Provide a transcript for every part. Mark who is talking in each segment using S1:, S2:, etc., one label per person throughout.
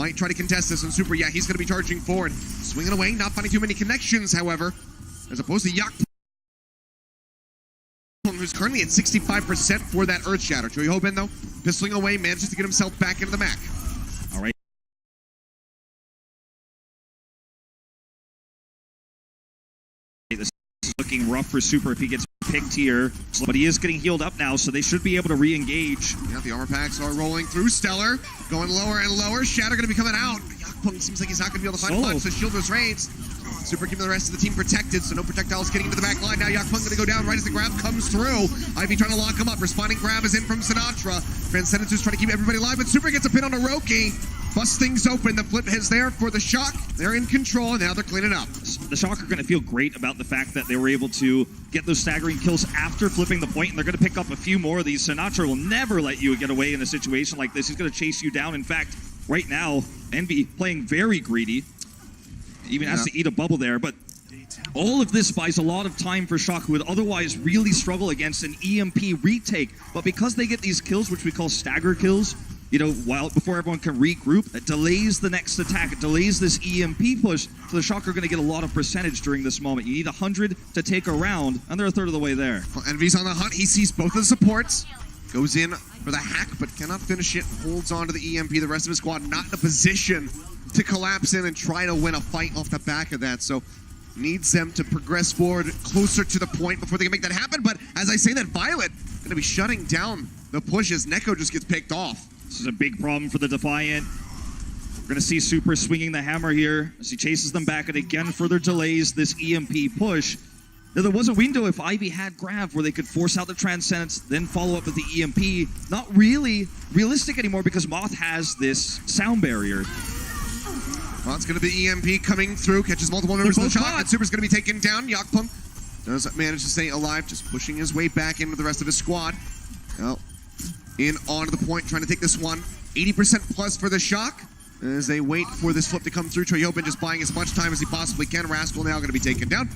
S1: might try to contest this, and Super, yeah, he's going to be charging forward. Swinging away, not finding too many connections, however, as opposed to Yak, who's currently at 65% for that Earth Shatter. Choi Ho-bin, though, pistoling away, manages to get himself back into the Mac.
S2: All right. This is looking rough for Super if he gets picked here, but he is getting healed up now, so they should be able to re-engage.
S1: Yeah, the armor packs are rolling through. Stellar going lower and lower. Shatter going to be coming out. Yakpung seems like he's not going to be able to find punch, so shield was raised. Super keeping the rest of the team protected, so no projectiles getting into the back line. Now Yakpung going to go down right as the grab comes through. Ivy trying to lock him up. Responding grab is in from Sinatra. Transcendence is trying to keep everybody alive, but Super gets a pin on Orochi. Bust things open. The flip is there for the Shock. They're in control, and now they're cleaning up.
S2: The Shock are going to feel great about the fact that they were able to get those staggering kills after flipping the point, and they're going to pick up a few more of these. Sinatra will never let you get away in a situation like this. He's going to chase you down. In fact, right now, Envy playing very greedy. Even has to eat a bubble there, but all of this buys a lot of time for Shock, who would otherwise really struggle against an EMP retake. But because they get these kills, which we call stagger kills, you know, before everyone can regroup, it delays the next attack. It delays this EMP push, so the Shock are going to get a lot of percentage during this moment. You need 100 to take a round, and they're a third of the way there.
S1: Well, Envy's on the hunt. He sees both of the supports. Goes in for the hack, but cannot finish it. Holds on to the EMP. The rest of his squad not in a position to collapse in and try to win a fight off the back of that. So needs them to progress forward closer to the point before they can make that happen. But as I say that, Violet going to be shutting down the push as Neko just gets picked off.
S2: This is a big problem for the Defiant. We're going to see Super swinging the hammer here as he chases them back and again further delays this EMP push. Now, there was a window if Ivy had grabbed where they could force out the Transcendence, then follow up with the EMP. Not really realistic anymore because Moth has this sound barrier.
S1: Well, it's going to be EMP coming through, catches multiple members of the Shock, and Super's going to be taken down. Yakpung does manage to stay alive, just pushing his way back in with the rest of his squad. Well, in onto the point, trying to take this one. 80% plus for the Shock as they wait for this flip to come through. Choi Ho-bin just buying as much time as he possibly can. Rascal now going to be taken down.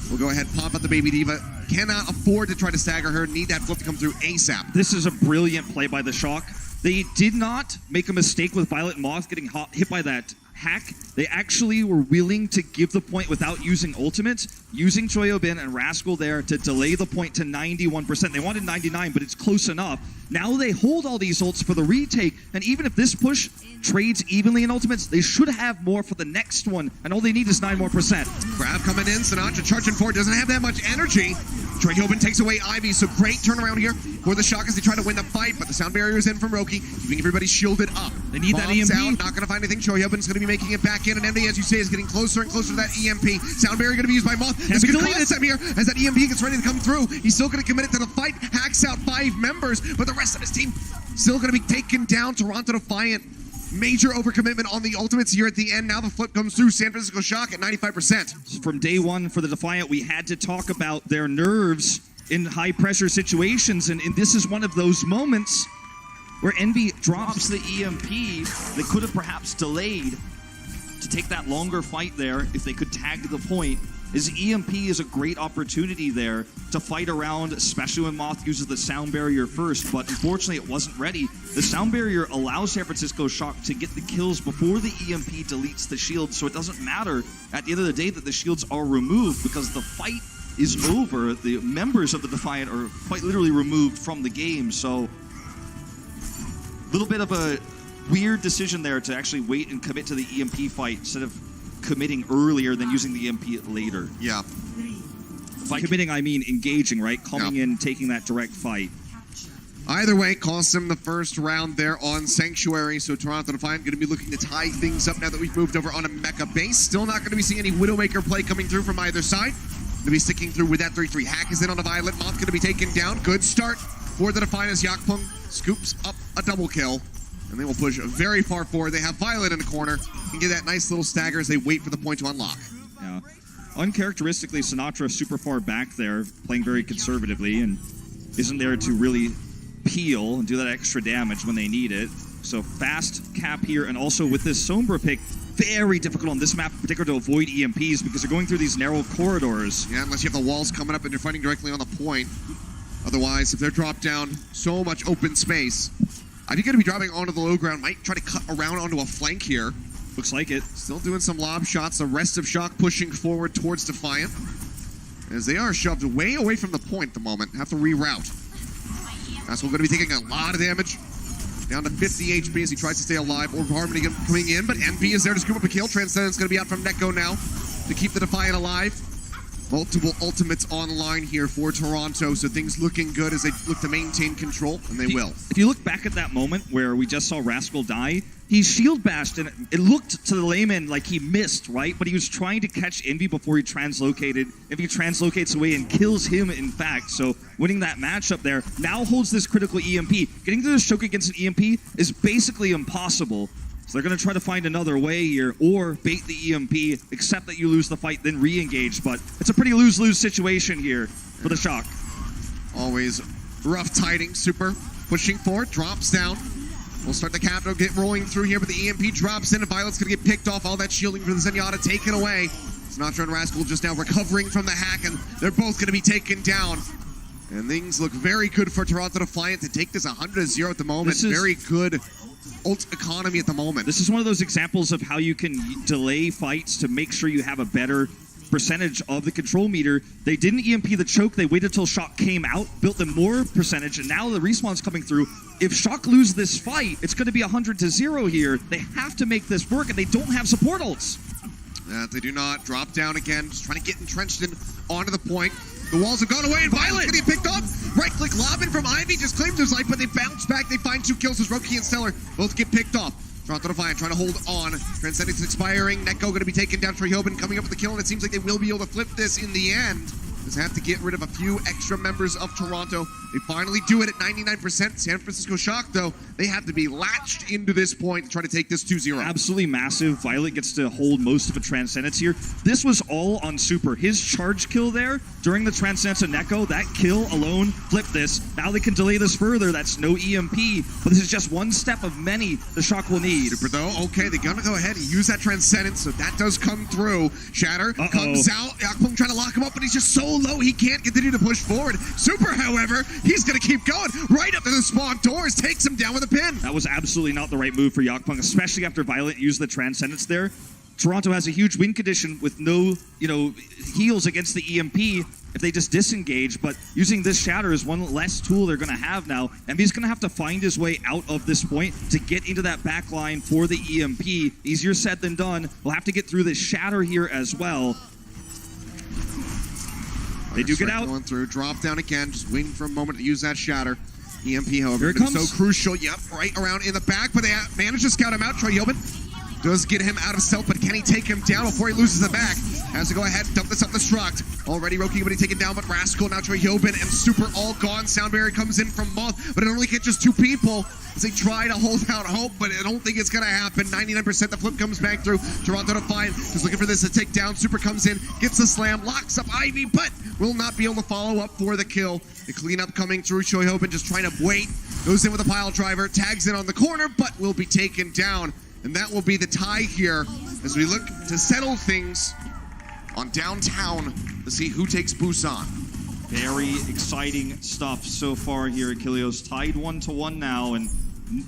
S1: We'll go ahead, pop out the Baby Diva. Cannot afford to try to stagger her. Need that flip to come through ASAP.
S2: This is a brilliant play by the Shock. They did not make a mistake with Violet and Moth getting hit by that hack. They actually were willing to give the point without using ultimates, using Choi Ho-bin and Rascal there to delay the point to 91%. They wanted 99, but it's close enough. Now they hold all these ults for the retake, and even if this push trades evenly in ultimates, they should have more for the next one, and all they need is 9 more %.
S1: Grab coming in, Sinatra charging forward, doesn't have that much energy. Choi Ho-bin takes away Ivy, so great turnaround here for the Shock as they try to win the fight, but the sound barrier is in from Roki, keeping everybody shielded up.
S2: They need that
S1: Bombs
S2: EMP.
S1: out, not going to find anything. Choi Ho-bin's going to be making it back in, and Envy, as you say, is getting closer and closer to that EMP. Sound barrier going to be used by Moth. This could cost him here as that EMP gets ready to come through. He's still going to commit it to the fight, hacks out 5 members, but the rest of his team still going to be taken down. Toronto Defiant, major overcommitment on the ultimates here at the end. Now the flip comes through. San Francisco Shock at 95%.
S2: From day one for the Defiant, we had to talk about their nerves in high-pressure situations, and this is one of those moments where Envy drops the EMP. They could have perhaps delayed to take that longer fight there if they could tag the point. His EMP is a great opportunity there to fight around, especially when Moth uses the sound barrier first, but unfortunately it wasn't ready. The sound barrier allows San Francisco Shock to get the kills before the EMP deletes the shield, so it doesn't matter at the end of the day that the shields are removed because the fight is over. The members of the Defiant are quite literally removed from the game, so a little bit of a weird decision there to actually wait and commit to the EMP fight instead of committing earlier than using the EMP later.
S1: Yeah.
S2: By committing, I mean engaging, right? Coming in, taking that direct fight.
S1: Either way, costs him the first round there on Sanctuary, so Toronto Defiant going to be looking to tie things up now that we've moved over on a mecha base. Still not going to be seeing any Widowmaker play coming through from either side. Going to be sticking through with that 3-3. Hack is in on the Violet. Moth going to be taken down. Good start for the Defiant as Yakpung scoops up a double kill. And they will push very far forward. They have Violet in the corner. Can get that nice little stagger as they wait for the point to unlock.
S2: Yeah. Uncharacteristically, Sinatra super far back there, playing very conservatively, and isn't there to really peel and do that extra damage when they need it. So fast cap here, and also with this Sombra pick, very difficult on this map in particular to avoid EMPs because they're going through these narrow corridors.
S1: Yeah, unless you have the walls coming up and you're fighting directly on the point. Otherwise, if they're dropped down, so much open space. I think going to be dropping onto the low ground. Might try to cut around onto a flank here.
S2: Looks like it.
S1: Still doing some lob shots. The rest of Shock pushing forward towards Defiant. As they are shoved way away from the point at the moment. Have to reroute. That's going to be taking a lot of damage. Down to 50 HP as he tries to stay alive. Orb of Harmony coming in, but NP is there to scoop up a kill. Transcendence going to be out from Neko now to keep the Defiant alive. Multiple ultimates online here for Toronto, so things looking good as they look to maintain control, and they will.
S2: If you look back at that moment where we just saw Rascal die, he shield bashed, and it looked to the layman like he missed, right? But he was trying to catch Envy before he translocated. If he translocates away and kills him, in fact, so winning that matchup there now holds this critical EMP. Getting to this choke against an EMP is basically impossible. So they're going to try to find another way here, or bait the EMP, accept that you lose the fight, then re-engage. But it's a pretty lose-lose situation here for the Shock.
S1: Always rough tidings. Super pushing forward, drops down. We'll start the capital, get rolling through here, but the EMP drops in, and Violet's going to get picked off. All that shielding from the Zenyatta taken away. Sinatra and Rascal just now recovering from the hack, and they're both going to be taken down. And things look very good for Toronto Defiant to take this 100-0 at the moment. Very good ult economy at the moment.
S2: This is one of those examples of how you can delay fights to make sure you have a better percentage of the control meter. They didn't EMP the choke. They waited till Shock came out, built them more percentage, and now the respawn's coming through. If Shock lose this fight, it's going to be 100-0 here. They have to make this work, and they don't have support ults.
S1: They do not. Drop down again, just trying to get entrenched in onto the point. The walls have gone away, and Violet's going to get picked up. Right-click lobbing from Ivy, just claims his life, but they bounce back. They find 2 kills as Roki and Stellar both get picked off. Toronto Defiant trying to hold on. Transcendence expiring. Neko going to be taken down. Treyhoben coming up with the kill, and it seems like they will be able to flip this in the end. Just have to get rid of a few extra members of Toronto. They finally do it at 99%. San Francisco Shock, though, they have to be latched into this point to try to take this 2-0.
S2: Absolutely massive. Violet gets to hold most of a Transcendence here. This was all on Super. His charge kill there during the Transcendence of Neko, that kill alone flipped this. Now they can delay this further. That's no EMP, but this is just one step of many the Shock will need.
S1: Super, though. Okay, they're going to go ahead and use that Transcendence, so that does come through. Shatter comes out. Yakpung trying to lock him up, but he's just so low he can't continue to push forward. Super, however, he's going to keep going right up to the spawn doors, takes him down with a pin.
S2: That was absolutely not the right move for Yakpung, especially after Violet used the Transcendence there. Toronto has a huge win condition with no, heals against the EMP if they just disengage, but using this Shatter is one less tool they're going to have now, and he's going to have to find his way out of this point to get into that back line for the EMP. Easier said than done. We'll have to get through this Shatter here as well. They do get out.
S1: Going through, drop down again, just waiting for a moment to use that Shatter. EMP, however,
S2: here it comes.
S1: So crucial. Yep, right around in the back, but they manage to scout him out. Treyhoben does get him out of stealth, but can he take him down before he loses the back? Has to go ahead and dump this up the struct. Already Roki going to be taken down, but Rascal, now Treyhoben, and Super all gone. Sound Barrier comes in from Moth, but it only catches 2 people as they try to hold out hope, but I don't think it's going to happen. 99%, the flip comes back through. Toronto Defiant is looking for this to take down. Super comes in, gets the slam, locks up Ivy, but will not be able to follow up for the kill. The cleanup coming through. Treyhoben just trying to wait. Goes in with a pile driver, tags in on the corner, but will be taken down. And that will be the tie here as we look to settle things on downtown to see who takes Busan.
S2: Very exciting stuff so far here at Kilios. Tied 1-1 now, and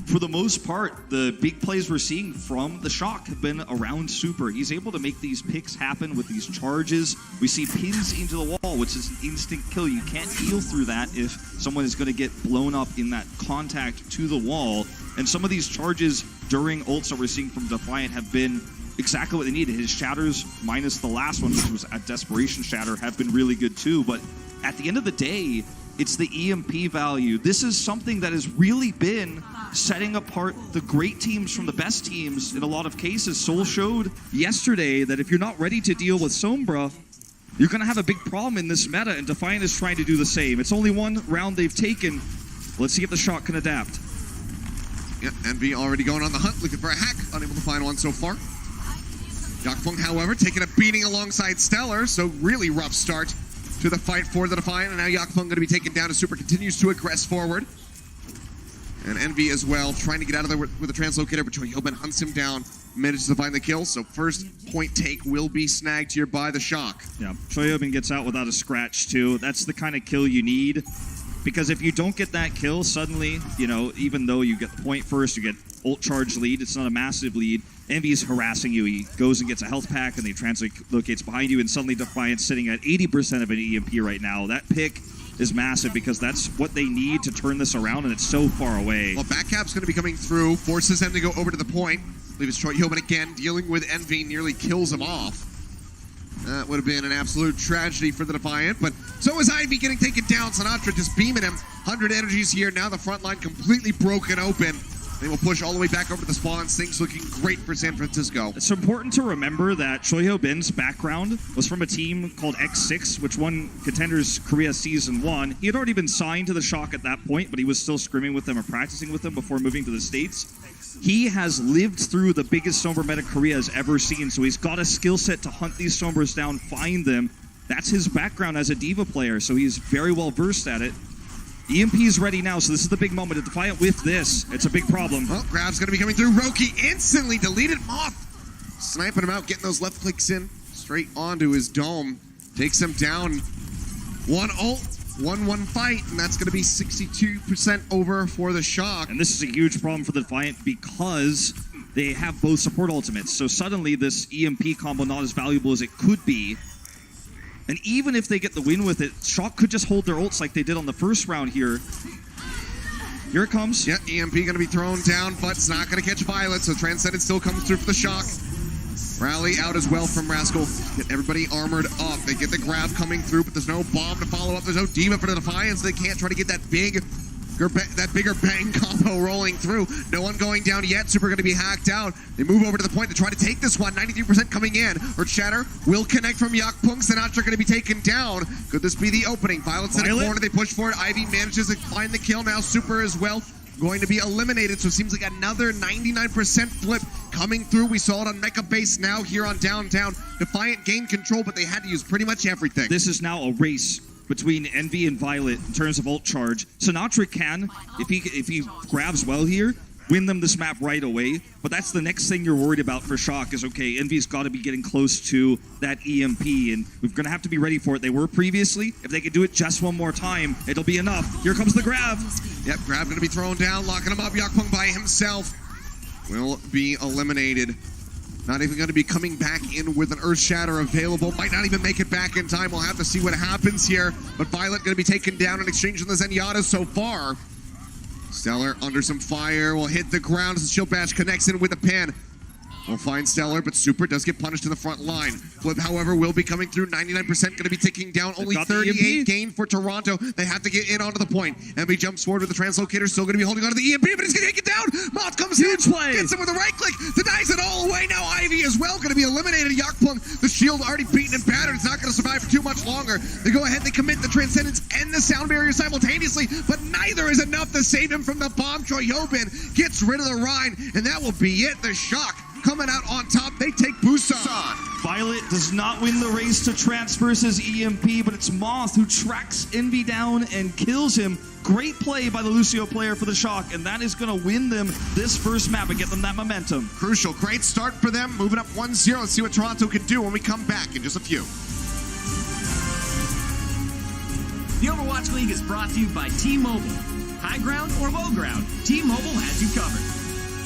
S2: for the most part, the big plays we're seeing from the Shock have been around Super. He's able to make these picks happen with these charges. We see pins into the wall, which is an instant kill. You can't heal through that if someone is going to get blown up in that contact to the wall. And some of these charges during ults that we're seeing from Defiant have been exactly what they needed. His shatters, minus the last one, which was a Desperation Shatter, have been really good too. But at the end of the day, it's the EMP value. This is something that has really been setting apart the great teams from the best teams in a lot of cases. Seoul showed yesterday that if you're not ready to deal with Sombra, you're going to have a big problem in this meta, and Defiant is trying to do the same. It's only one round they've taken. Let's see if the Shock can adapt.
S1: Yeah, Envy already going on the hunt, looking for a hack. Unable to find one so far. Yakpung, however, taking a beating alongside Stellar, so really rough start to the fight for the Defiant, and now Yakpung going to be taken down as Super continues to aggress forward. And Envy as well, trying to get out of there with a translocator, but Treyhoben hunts him down, manages to find the kill, so first point take will be snagged here by the Shock.
S2: Yeah, Treyhoben gets out without a scratch too. That's the kind of kill you need. Because if you don't get that kill, suddenly, you know, even though you get the point first, you get ult charge lead, it's not a massive lead. Envy's harassing you. He goes and gets a health pack, and he translocates behind you, and suddenly Defiant's sitting at 80% of an EMP right now. That pick is massive because that's what they need to turn this around, and it's so far away.
S1: Well, backcap's going to be coming through, forces them to go over to the point. I believe it's Troy Yeoman again, dealing with Envy, nearly kills him off. That would have been an absolute tragedy for the Defiant, but so is Ivy getting taken down. Sinatra just beaming him. 100 energies here. Now the front line completely broken open. They will push all the way back over to the spawns. Things looking great for San Francisco.
S2: It's important to remember that Choi Bin's background was from a team called X6, which won Contenders Korea Season 1. He had already been signed to the Shock at that point, but he was still scrimming with them and practicing with them before moving to the States. He has lived through the biggest Sombra meta Korea has ever seen, so he's got a skill set to hunt these Sombras down, find them. That's his background as a Diva player, so he's very well versed at it. EMP is ready now, so this is the big moment. If Defiant with this, it's a big problem.
S1: Well, Grab's going to be coming through. Roki instantly deleted Moth. Sniping him out, getting those left clicks in straight onto his dome. Takes him down. One ult, 1-1 fight, and that's going to be 62% over for the Shock.
S2: And this is a huge problem for the Defiant because they have both support ultimates. So suddenly this EMP combo not as valuable as it could be. And even if they get the win with it, Shock could just hold their ults like they did on the first round here. Here it comes.
S1: Yeah, EMP going to be thrown down, but it's not going to catch Violet, so Transcendent still comes through for the Shock. Rally out as well from Rascal. Get everybody armored up. They get the grab coming through, but there's no bomb to follow up. There's no Diva for the Defiance. They can't try to get that bigger bang combo rolling through. No one going down yet. Super going to be hacked out. They move over to the point to try to take this one. 93% coming in. Or Shatter will connect from Yakpung. Sinatra going to be taken down. Could this be the opening? Violet's in the corner. They push for it. Ivy manages to find the kill. Now Super as well going to be eliminated. So it seems like another 99% flip coming through. We saw it on Mecha Base now here on Downtown. Defiant gained control, but they had to use pretty much everything.
S2: This is now a race between Envy and Violet in terms of ult charge. Sinatra can, if he grabs well here, win them this map right away. But that's the next thing you're worried about for Shock is, okay, Envy's got to be getting close to that EMP, and we're going to have to be ready for it. They were previously. If they could do it just one more time, it'll be enough. Here comes the grab.
S1: Yep, grab going to be thrown down, locking him up. Yakpung by himself will be eliminated. Not even going to be coming back in with an Earth Shatter available. Might not even make it back in time. We'll have to see what happens here. But Violet going to be taken down in exchange for the Zenyatta so far. Stellar under some fire. Will hit the ground as the Shield Bash connects in with a pin. We'll find Stellar, but Super does get punished to the front line. Flip, however, will be coming through. 99% going to be ticking down. Only 38 gain for Toronto. They have to get in onto the point. Envy jumps forward with the Translocator. Still going to be holding on to the EMP, but he's going to take it down. Moth comes in, gets him with a right click, denies it all away. Now Ivy as well going to be eliminated. Yakpung, the shield already beaten and battered. It's not going to survive for too much longer. They go ahead, they commit the Transcendence and the Sound Barrier simultaneously, but neither is enough to save him from the bomb. Troy Yeoman gets rid of the Rhine, and that will be it. The Shock coming out on top. They take Busan.
S2: Violet does not win the race to transfer his EMP, but it's Moth who tracks Envy down and kills him. Great play by the Lucio player for the Shock, and that is going to win them this first map and get them that momentum.
S1: Crucial. Great start for them. Moving up 1-0. Let's see what Toronto can do when we come back in just a few.
S3: The Overwatch League is brought to you by T-Mobile. High ground or low ground, T-Mobile has you covered.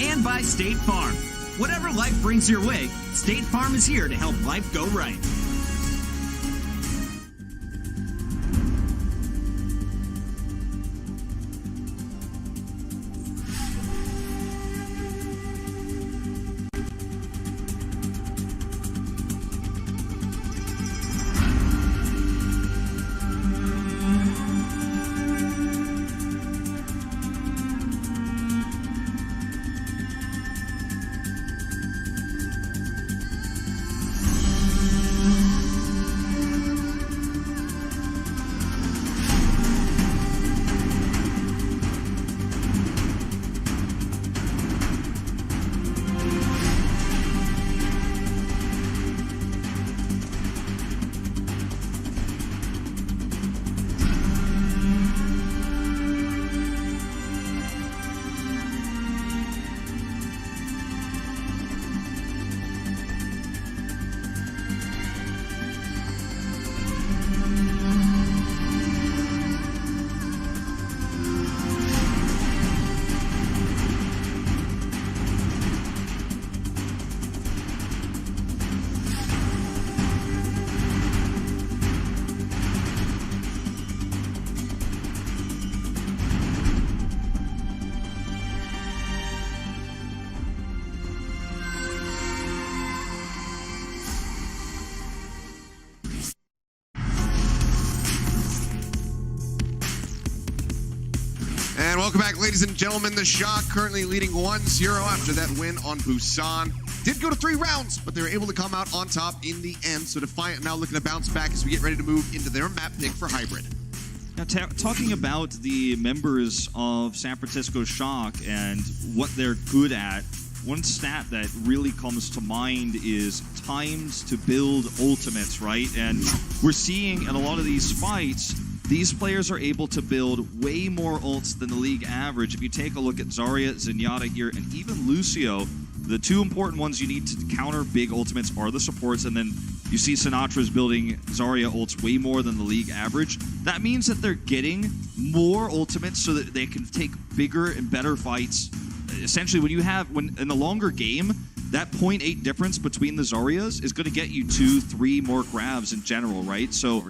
S3: And by State Farm. Whatever life brings your way, State Farm is here to help life go right.
S1: Welcome back, ladies and gentlemen. The Shock currently leading 1-0 after that win on Busan. Did go to 3 rounds, but they were able to come out on top in the end. So Defiant now looking to bounce back as we get ready to move into their map pick for Hybrid.
S2: Now, talking about the members of San Francisco Shock and what they're good at, one stat that really comes to mind is times to build ultimates, right? And we're seeing in a lot of these fights, these players are able to build way more ults than the league average. If you take a look at Zarya, Zenyatta here, and even Lucio, the 2 important ones you need to counter big ultimates are the supports, and then you see Sinatra's building Zarya ults way more than the league average. That means that they're getting more ultimates so that they can take bigger and better fights. Essentially, when in the longer game, that 0.8 difference between the Zaryas is going to get you 2-3 more grabs in general, right? So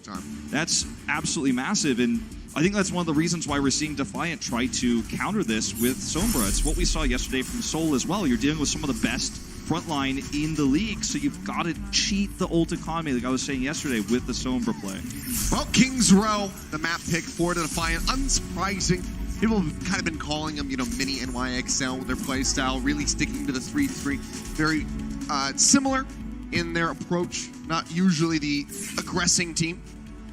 S2: that's absolutely massive, and I think that's one of the reasons why we're seeing Defiant try to counter this with Sombra. It's what we saw yesterday from Seoul as well. You're dealing with some of the best frontline in the league, so you've got to cheat the ult economy, like I was saying yesterday, with the Sombra play.
S1: Well, King's Row, the map pick for Defiant, unsurprising. People have kind of been calling them, mini NYXL with their play style, really sticking to the 3-3. Very similar in their approach, not usually the aggressing team.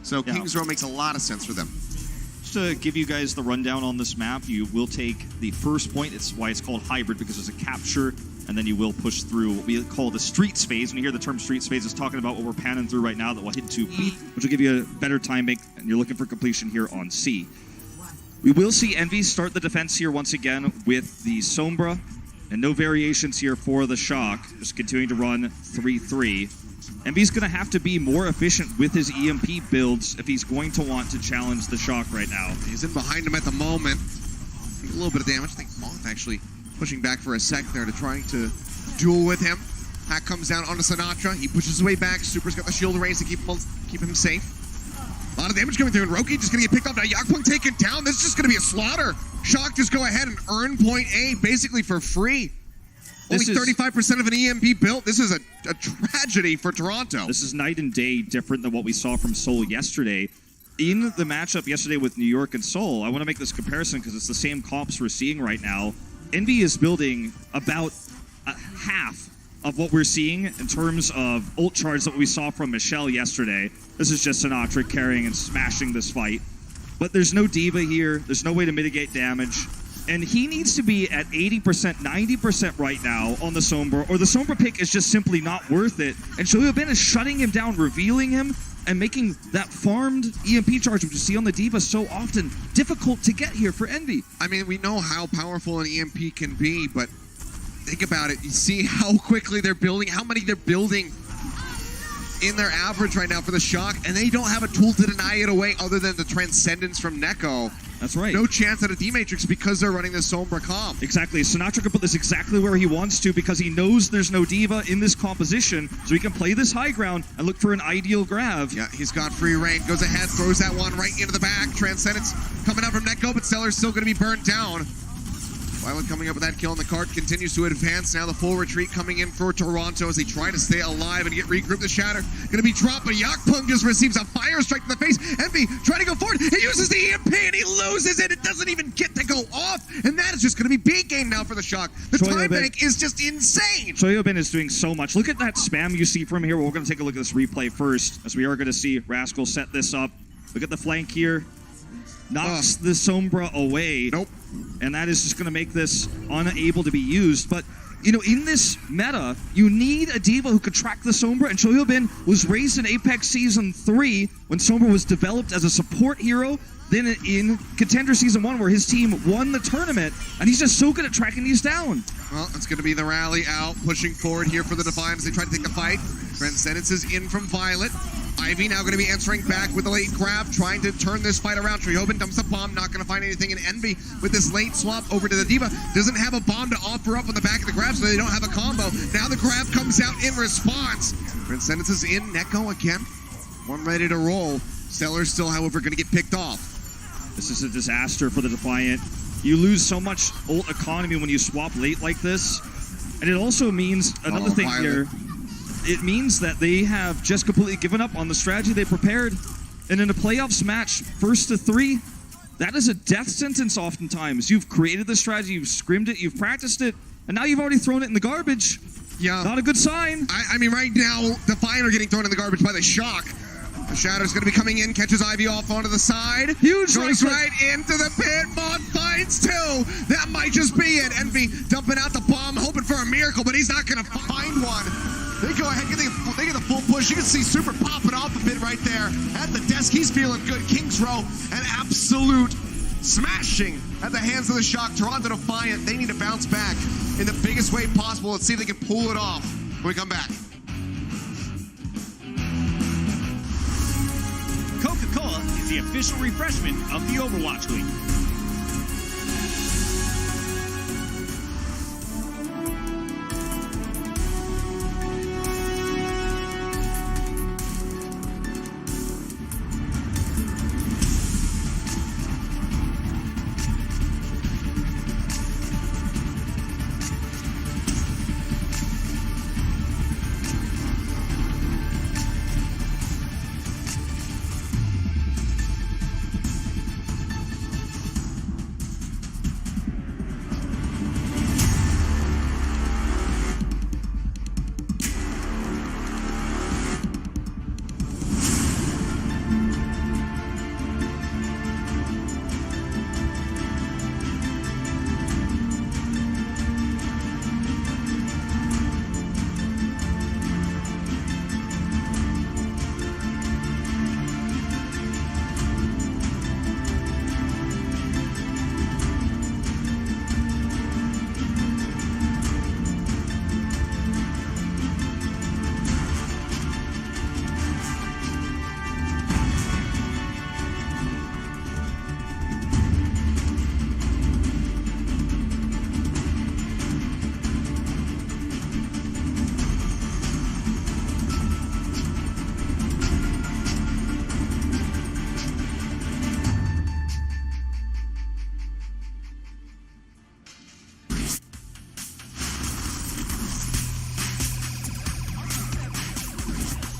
S1: So King's Row makes a lot of sense for them.
S2: Just to give you guys the rundown on this map, you will take the first point. It's why it's called Hybrid, because it's a capture, and then you will push through what we call the streets phase. When you hear the term streets phase, it's talking about what we're panning through right now that will hit 2P, which will give you a better timing, and you're looking for completion here on C. We will see Envy start the defense here once again with the Sombra, and no variations here for the Shock, just continuing to run 3-3. Envy's going to have to be more efficient with his EMP builds if he's going to want to challenge the Shock right now.
S1: He's in behind him at the moment. A little bit of damage. I think Moth actually pushing back for a sec there to trying to duel with him. Hack comes down onto Sinatra. He pushes his way back. Super's got the shield raised to keep him safe. A lot of damage coming through, and Roki just going to get picked up. Now Yakpung taken down. This is just going to be a slaughter. Shock just go ahead and earn point A basically for free. Only 35% of an EMP built. This is a tragedy for Toronto.
S2: This is night and day different than what we saw from Seoul yesterday. In the matchup yesterday with New York and Seoul, I want to make this comparison because it's the same comps we're seeing right now. Envy is building about half of what we're seeing in terms of ult charge that we saw from Michelle yesterday. This is just Sinatra carrying and smashing this fight. But there's no Diva here. There's no way to mitigate damage. And he needs to be at 80%, 90% right now on the Sombra, or the Sombra pick is just simply not worth it. And Shoyobin is shutting him down, revealing him, and making that farmed EMP charge, which you see on the Diva so often, difficult to get here for Envy.
S1: I mean, we know how powerful an EMP can be, but think about it. You see how quickly they're building, how many they're building in their average right now for the Shock, and they don't have a tool to deny it away other than the Transcendence from Neko.
S2: That's right.
S1: No chance at a D-Matrix because they're running the Sombra comp.
S2: Exactly. Sinatra can put this exactly where he wants to because he knows there's no Diva in this composition, so he can play this high ground and look for an ideal grab.
S1: Yeah, he's got free reign. Goes ahead, throws that one right into the back. Transcendence coming up from Neko, but Stellar's still going to be burnt down. Violet coming up with that kill on the card, continues to advance. Now the full retreat coming in for Toronto as they try to stay alive and get regrouped. The Shatter going to be dropped, but Yakpung just receives a fire strike to the face. Envy trying to go forward. He uses the EMP and he loses it. It doesn't even get to go off. And that is just going to be big game now for the Shock. The time bank is just insane.
S2: Shoyobin is doing so much. Look at that spam you see from here. We're going to take a look at this replay first, as we are going to see Rascal set this up. Look at the flank here. Knocks the Sombra away.
S1: Nope.
S2: And that is just going to make this unable to be used. But, in this meta, you need a Diva who could track the Sombra, and Shoyobin was raised in Apex Season 3 when Sombra was developed as a support hero, then in Contender Season 1 where his team won the tournament, and he's just so good at tracking these down.
S1: Well, it's going to be the rally out, pushing forward here for the Defiant as they try to take the fight. Transcendence is in from Violet. Ivy now going to be answering back with a late grab, trying to turn this fight around. Shoyobin dumps a bomb, not going to find anything in Envy with this late swap over to the Diva. Doesn't have a bomb to offer up on the back of the grab, so they don't have a combo. Now the grab comes out in response. Transcendence is in. Neko again. One ready to roll. Stellar's still, however, going to get picked off.
S2: This is a disaster for the Defiant. You lose so much ult economy when you swap late like this. And it also means, another thing here, it means that they have just completely given up on the strategy they prepared. And in a playoffs match, 1st to 3, That is a death sentence oftentimes. You've created the strategy, you've scrimmed it, you've practiced it, and now you've already thrown it in the garbage.
S1: Yeah.
S2: Not a good sign.
S1: I mean, right now, Defiant are getting thrown in the garbage by the Shock. The Shatter's going to be coming in, catches Ivy off onto the side.
S2: Huge
S1: goes right into the pit. Mod finds two. That might just be it. Envy dumping out the bomb, hoping for a miracle, but he's not going to find one. They go ahead, they get the full push. You can see Super popping off the pit right there. At the desk, he's feeling good. Kings Row, an absolute smashing at the hands of the Shock. Toronto Defiant, they need to bounce back in the biggest way possible. Let's see if they can pull it off when we come back.
S3: Coca-Cola is the official refreshment of the Overwatch League.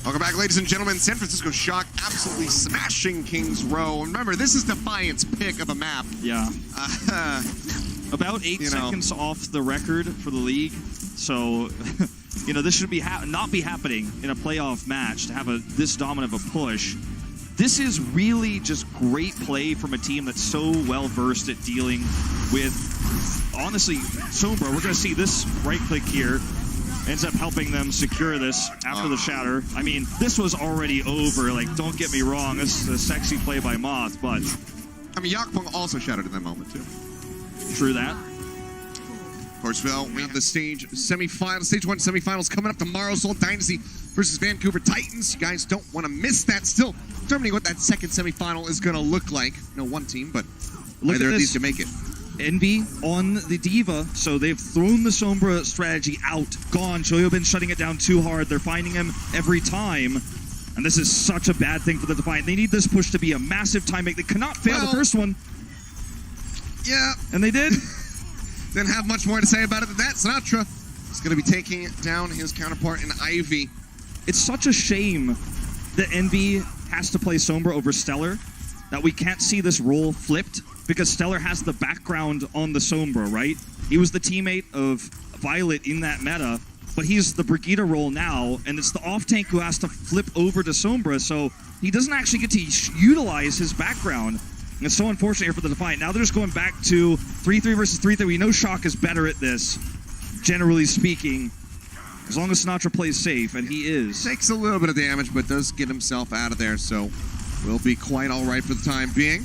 S1: Welcome back, ladies and gentlemen. San Francisco Shock absolutely smashing Kings Row. Remember, this is Defiant's pick of a map.
S2: Yeah. About 8 seconds off the record for the league. So, you know, this should be not be happening in a playoff match to have this dominant of a push. This is really just great play from a team that's so well-versed at dealing with, honestly, Sombra. We're going to see this right-click here. Ends up helping them secure this after the shatter. I mean, this was already over. Like, don't get me wrong. This is a sexy play by Moth, but...
S1: I mean, Yakpung also shattered in that moment, too.
S2: True that.
S1: Of course, Phil, we have the stage one semifinals coming up tomorrow. Seoul Dynasty versus Vancouver Titans. You guys don't want to miss that. Still determining what that second semifinal is going to look like. No one team, but either of these can make it.
S2: Envy on the Diva, so they've thrown the Sombra strategy out. Gone. Choyobin shutting it down too hard. They're finding him every time. And this is such a bad thing for the Defiant. They need this push to be a massive time make. They cannot fail the first one.
S1: Yeah.
S2: And they did.
S1: Didn't have much more to say about it than that. Sinatra is going to be taking down his counterpart in Ivy.
S2: It's such a shame that Envy has to play Sombra over Stellar, that we can't see this role flipped, because Stellar has the background on the Sombra, right? He was the teammate of Violet in that meta, but he's the Brigitte role now, and it's the off-tank who has to flip over to Sombra, so he doesn't actually get to utilize his background. And it's so unfortunate here for the Defiant. Now they're just going back to 3-3 versus 3-3. We know Shock is better at this, generally speaking, as long as Sinatra plays safe, and he is.
S1: Takes a little bit of damage, but does get himself out of there, so will be quite all right for the time being.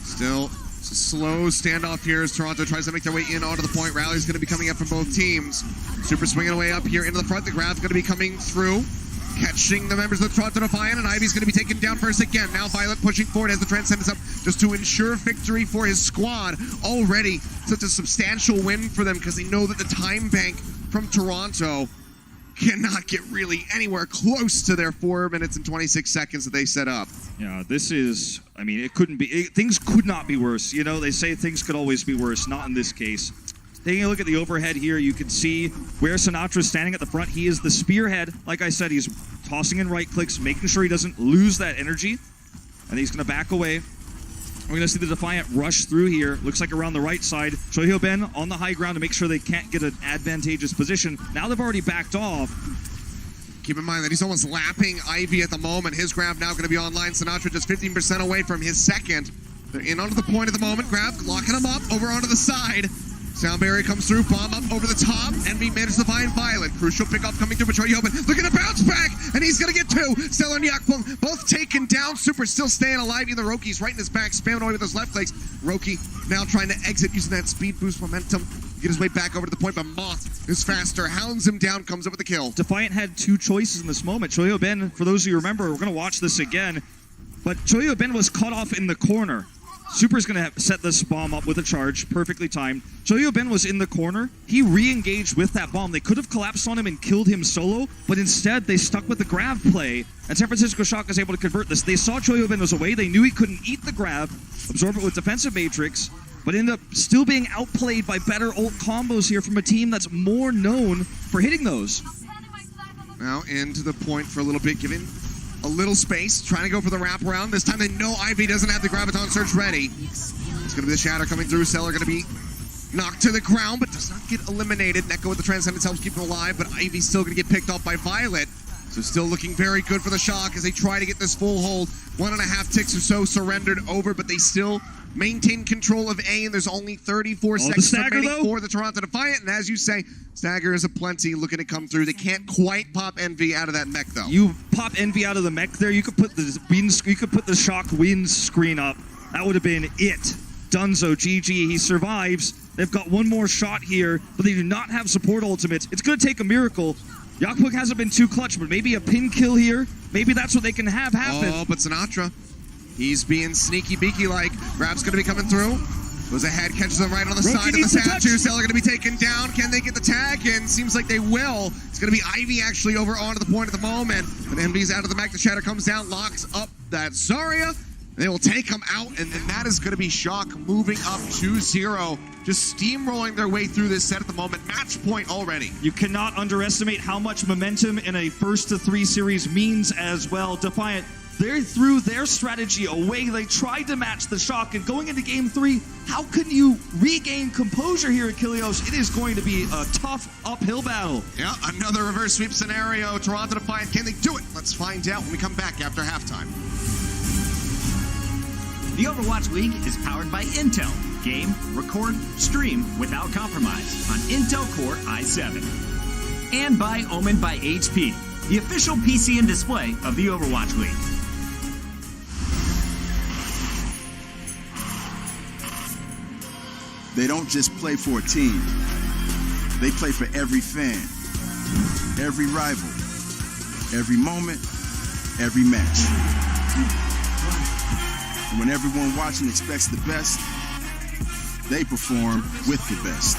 S1: Still, it's a slow standoff here as Toronto tries to make their way in onto the point. Rally's going to be coming up from both teams. Super swinging away up here into the front. The grab's going to be coming through, catching the members of the Toronto Defiant, and Ivy's going to be taken down first again. Now Violet pushing forward as the Transcendence up just to ensure victory for his squad. Already such a substantial win for them because they know that the time bank from Toronto cannot get really anywhere close to their 4 minutes and 26 seconds that they set up.
S2: Yeah, this is, I mean, it couldn't be, things could not be worse. You know, they say things could always be worse, not in this case. Taking a look at the overhead here, you can see where Sinatra's standing at the front. He is the spearhead. Like I said, he's tossing in right clicks, making sure he doesn't lose that energy. And he's going to back away. We're going to see the Defiant rush through here. Looks like around the right side. Ben on the high ground to make sure they can't get an advantageous position. Now they've already backed off.
S1: Keep in mind that he's almost lapping Ivy at the moment. His grab now going to be online. Sinatra just 15% away from his second. They're in onto the point at the moment. Grab, locking him up over onto the side. Sound barrier comes through, bomb up over the top. Envy manages to find Violet. Crucial pickup coming through for Choyoben. Looking to bounce back, and he's going to get two. Stellar and Yakpung both taken down. Super still staying alive. Either Roki's right in his back, spamming away with those left clicks. Roki now trying to exit using that speed boost momentum. Get his way back over to the point, but Moth is faster. Hounds him down, comes up with the kill.
S2: Defiant had two choices in this moment. Ben, for those of you who remember, we're going to watch this again, but Ben was cut off in the corner. Super's going to set this bomb up with a charge, perfectly timed. Ben was in the corner. He re-engaged with that bomb. They could have collapsed on him and killed him solo, but instead they stuck with the grab play, and San Francisco Shock is able to convert this. They saw Ben was away. They knew he couldn't eat the grab, absorb it with defensive matrix, but ended up still being outplayed by better ult combos here from a team that's more known for hitting those.
S1: Now into the point for a little bit, giving a little space, trying to go for the wraparound. This time they know Ivy doesn't have the Graviton Surge ready. It's going to be the Shatter coming through. Seller going to be knocked to the ground, but does not get eliminated. Neko with the Transcendence helps keep him alive, but Ivy's still going to get picked off by Violet. So still looking very good for the Shock as they try to get this full hold. 1.5 ticks or so surrendered over, but they still maintain control of A, and there's only 34 seconds remaining for the Toronto Defiant. And as you say, Stagger is aplenty looking to come through. They can't quite pop Envy out of that mech, though.
S2: You pop Envy out of the mech there. You could put the Shock win screen up. That would have been it. Dunzo, GG. He survives. They've got one more shot here, but they do not have support ultimates. It's going to take a miracle. Yakpuk hasn't been too clutch, but maybe a pin kill here. Maybe that's what they can have happen.
S1: Oh, but Sinatra, he's being sneaky beaky like. Grab's going to be coming through. Goes ahead, catches him right on the side of the statue. Seller going to be taken down. Can they get the tag in? Seems like they will. It's going to be Ivy actually over onto the point at the moment. But Envy's out of the mech. The Shatter comes down, locks up that Zarya. They will take him out, and then that is going to be Shock moving up 2-0. Just steamrolling their way through this set at the moment. Match point already.
S2: You cannot underestimate how much momentum in a 1-3 series means as well. Defiant, they threw their strategy away. They tried to match the Shock, and going into Game 3, how can you regain composure here at Kilios? It is going to be a tough uphill battle.
S1: Yeah, another reverse sweep scenario. Toronto Defiant, can they do it? Let's find out when we come back after halftime.
S3: The Overwatch League is powered by Intel. Game, record, stream without compromise on Intel Core i7. And by Omen by HP, the official PC and display of the Overwatch League.
S4: They don't just play for a team. They play for every fan, every rival, every moment, every match. And when everyone watching expects the best, they perform with the best.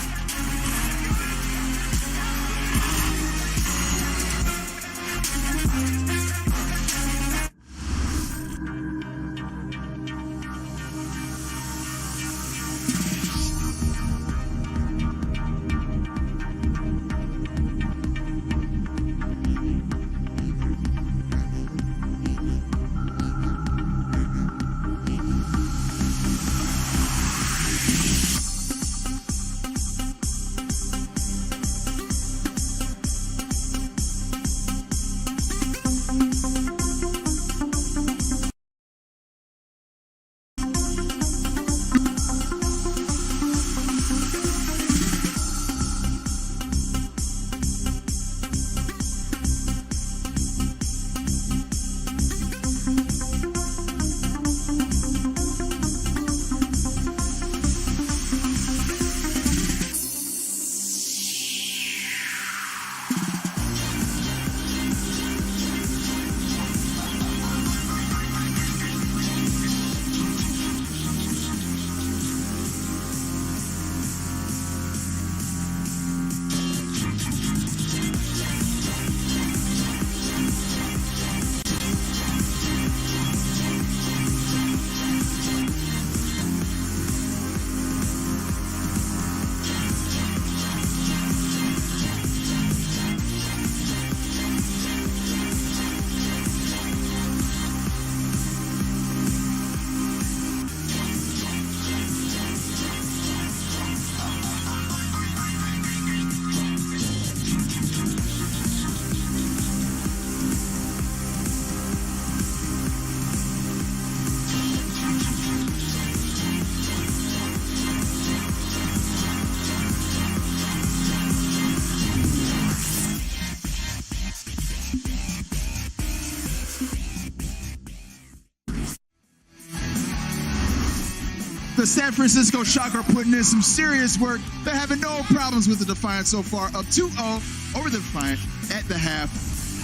S4: The San Francisco Shock are putting in some serious work. They're having no problems with the Defiant so far, up 2-0 over the Defiant at the half.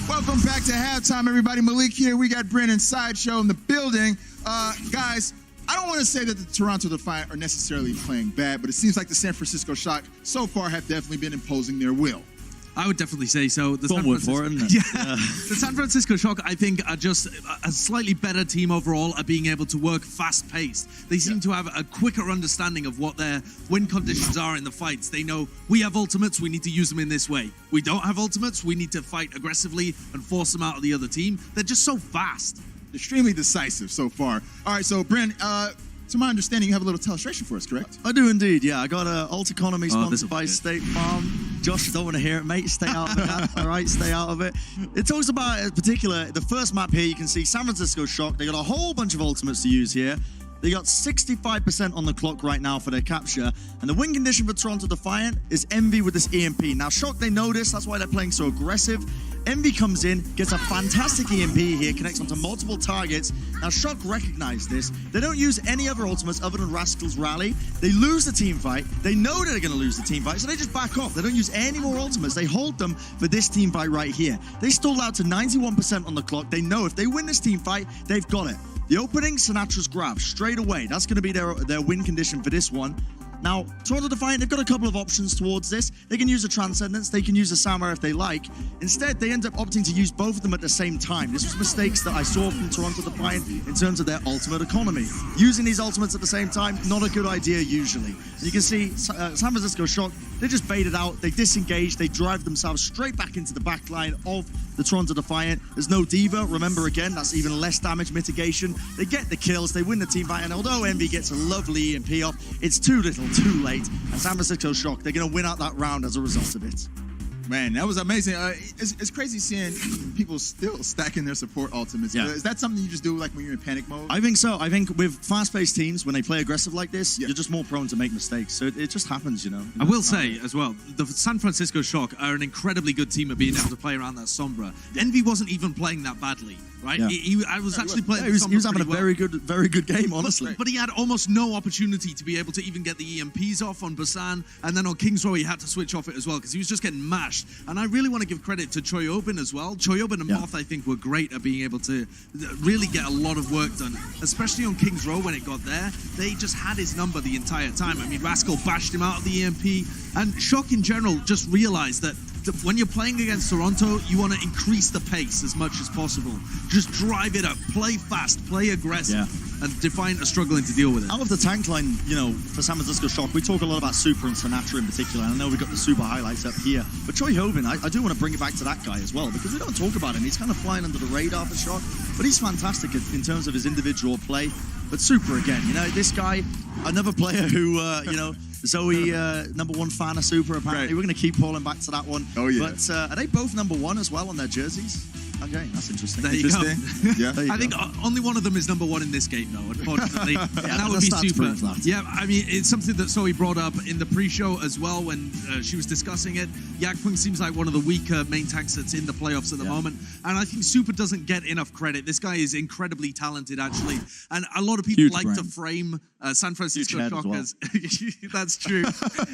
S4: Welcome back to halftime, everybody. Malik here. We got Brandon Sideshow in the building. Guys, I don't want to say that the Toronto Defiant are necessarily playing bad, but it seems like the San Francisco Shock so far have definitely been imposing their will.
S5: I would definitely say so. The San Francisco Shock, I think, are just a slightly better team overall at being able to work fast-paced. They seem to have a quicker understanding of what their win conditions are in the fights. They know we have ultimates, we need to use them in this way. We don't have ultimates, we need to fight aggressively and force them out of the other team. They're just so fast.
S4: Extremely decisive so far. All right, so Brent, to my understanding, you have a little illustration for us, correct?
S6: I do indeed, yeah. I got a Alt Economy sponsored by State Farm. Josh, I don't want to hear it, mate. Stay out of that. All right, stay out of it. It talks about, in particular, the first map here, you can see San Francisco Shock. They got a whole bunch of ultimates to use here. They got 65% on the clock right now for their capture. And the win condition for Toronto Defiant is Envy with this EMP. Now, Shock, they know this. That's why they're playing so aggressive. Envy comes in, gets a fantastic EMP here, connects onto multiple targets. Now, Shock recognize this. They don't use any other ultimates other than Rascal's Rally. They lose the team fight. They know they're going to lose the team fight, so they just back off. They don't use any more ultimates. They hold them for this team fight right here. They stalled out to 91% on the clock. They know if they win this team fight, they've got it. The opening, Sinatra's grab, straight away. That's going to be their win condition for this one. Now, Toronto Defiant, they've got a couple of options towards this. They can use a Transcendence, they can use a Samurai if they like. Instead, they end up opting to use both of them at the same time. This was mistakes that I saw from Toronto Defiant in terms of their ultimate economy. Using these ultimates at the same time, not a good idea usually. You can see San Francisco Shock, they just baited out, they disengaged, they drive themselves straight back into the back line of the Toronto Defiant. There's no Diva, remember again, that's even less damage mitigation. They get the kills, they win the team fight, and although Envy gets a lovely EMP off, it's too little, too late. And San Francisco Shock, they're going to win out that round as a result of it.
S4: Man, that was amazing. It's crazy seeing people still stacking their support ultimates.
S6: Yeah.
S4: Is that something you just do like when you're in panic mode?
S6: I think so. I think with fast-paced teams, when they play aggressive like this, you're just more prone to make mistakes. So it just happens, you know.
S5: I will say as well, the San Francisco Shock are an incredibly good team at being able to play around that Sombra. Envy wasn't even playing that badly, right?
S6: Yeah.
S5: I was actually playing.
S6: He was having a very good game, honestly.
S5: But he had almost no opportunity to be able to even get the EMPs off on Busan, and then on King's Row he had to switch off it as well because he was just getting mashed. And I really want to give credit to Choyobin as well. Choyobin and Moth, I think, were great at being able to really get a lot of work done, especially on King's Row when it got there. They just had his number the entire time. I mean, Rascal bashed him out of the EMP, and Shock in general just realized that when you're playing against Toronto, you want to increase the pace as much as possible. Just drive it up, play fast, play aggressive, and Defiant are struggling to deal with it.
S6: Out of the tank line, you know, for San Francisco Shock, we talk a lot about Super and Sinatra in particular. I know we've got the Super highlights up here, but Choi Hovin, I do want to bring it back to that guy as well, because we don't talk about him. He's kind of flying under the radar for Shock, but he's fantastic in terms of his individual play. But Super again, you know, this guy, another player who, you know, Zoe, number one fan of Super, apparently. Right. We're going to keep calling back to that one.
S4: Oh, yeah.
S6: But are they both number one as well on their jerseys? Okay, that's interesting.
S5: There you go.
S4: Yeah.
S5: I think only one of them is number one in this game, though, unfortunately. And that would be Super. Yeah, I mean, it's something that Zoe brought up in the pre-show as well when she was discussing it. Yakpung seems like one of the weaker main tanks that's in the playoffs at the moment. And I think Super doesn't get enough credit. This guy is incredibly talented, actually. And a lot of people to frame San Francisco Shock as... That's true.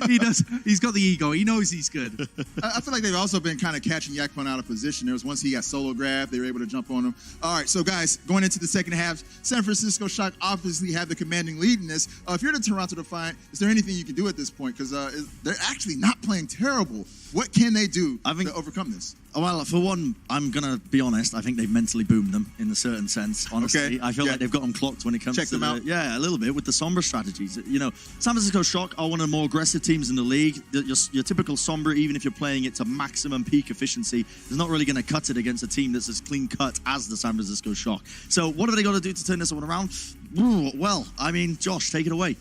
S5: He does. He's got the ego. He knows he's good.
S4: I feel like they've also been kind of catching Yakpun out of position. There was once he got solo grab, they were able to jump on him. All right, so guys, going into the second half, San Francisco Shock obviously have the commanding lead in this. If you're the Toronto Defiant, is there anything you can do at this point? Because they're actually not playing terrible. What can they do to overcome this?
S6: Well, for one, I'm going to be honest. I think they've mentally boomed them in a certain sense, honestly.
S4: Okay.
S6: I feel like they've got them clocked when it comes
S4: Check
S6: to
S4: them out.
S6: Yeah, a little bit with the Sombra strategies. You know, San Francisco Shock are one of the more aggressive teams in the league. Your typical Sombra, even if you're playing it to maximum peak efficiency, is not really going to cut it against a team that's as clean cut as the San Francisco Shock. So what have they got to do to turn this one around? Ooh, well, I mean, Josh, take it away.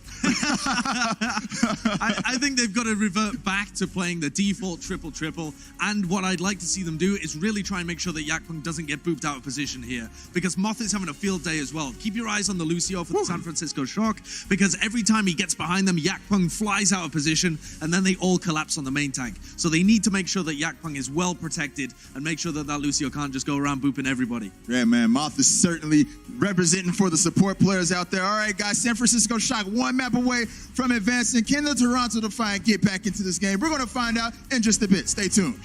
S5: I think they've got to revert back to playing the default double, triple. And what I'd like to see them do is really try and make sure that Yakpung doesn't get booped out of position here, because Moth is having a field day as well. Keep your eyes on the Lucio for the San Francisco Shock, because every time he gets behind them, Yakpung flies out of position, and then they all collapse on the main tank. So they need to make sure that Yakpung is well protected and make sure that Lucio can't just go around booping everybody.
S4: Yeah, man, Moth is certainly representing for the support players out there. All right, guys, San Francisco Shock one map away from advancing. Can the Toronto Defiant get back into this game? We're going to find out in just a bit. Stay tuned.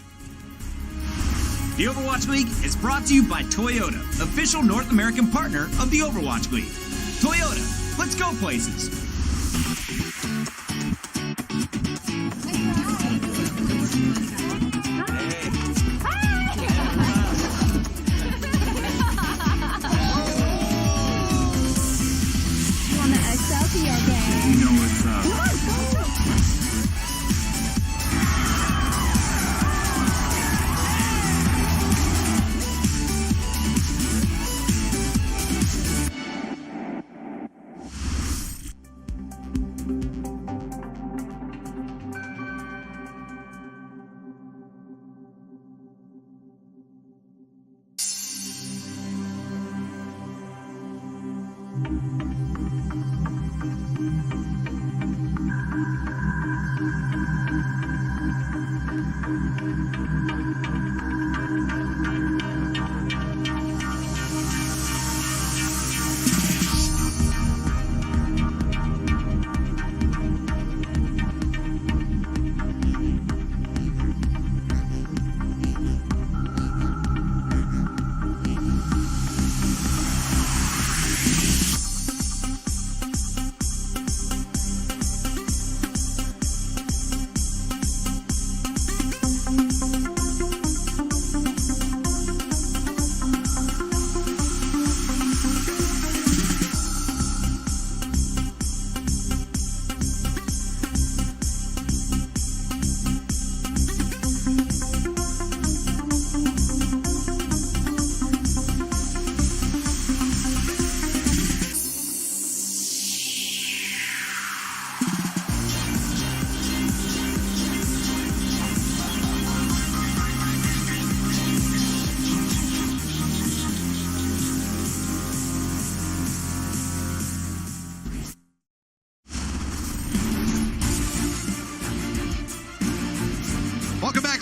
S3: The Overwatch League is brought to you by Toyota, official North American partner of the Overwatch League. Toyota, let's go places.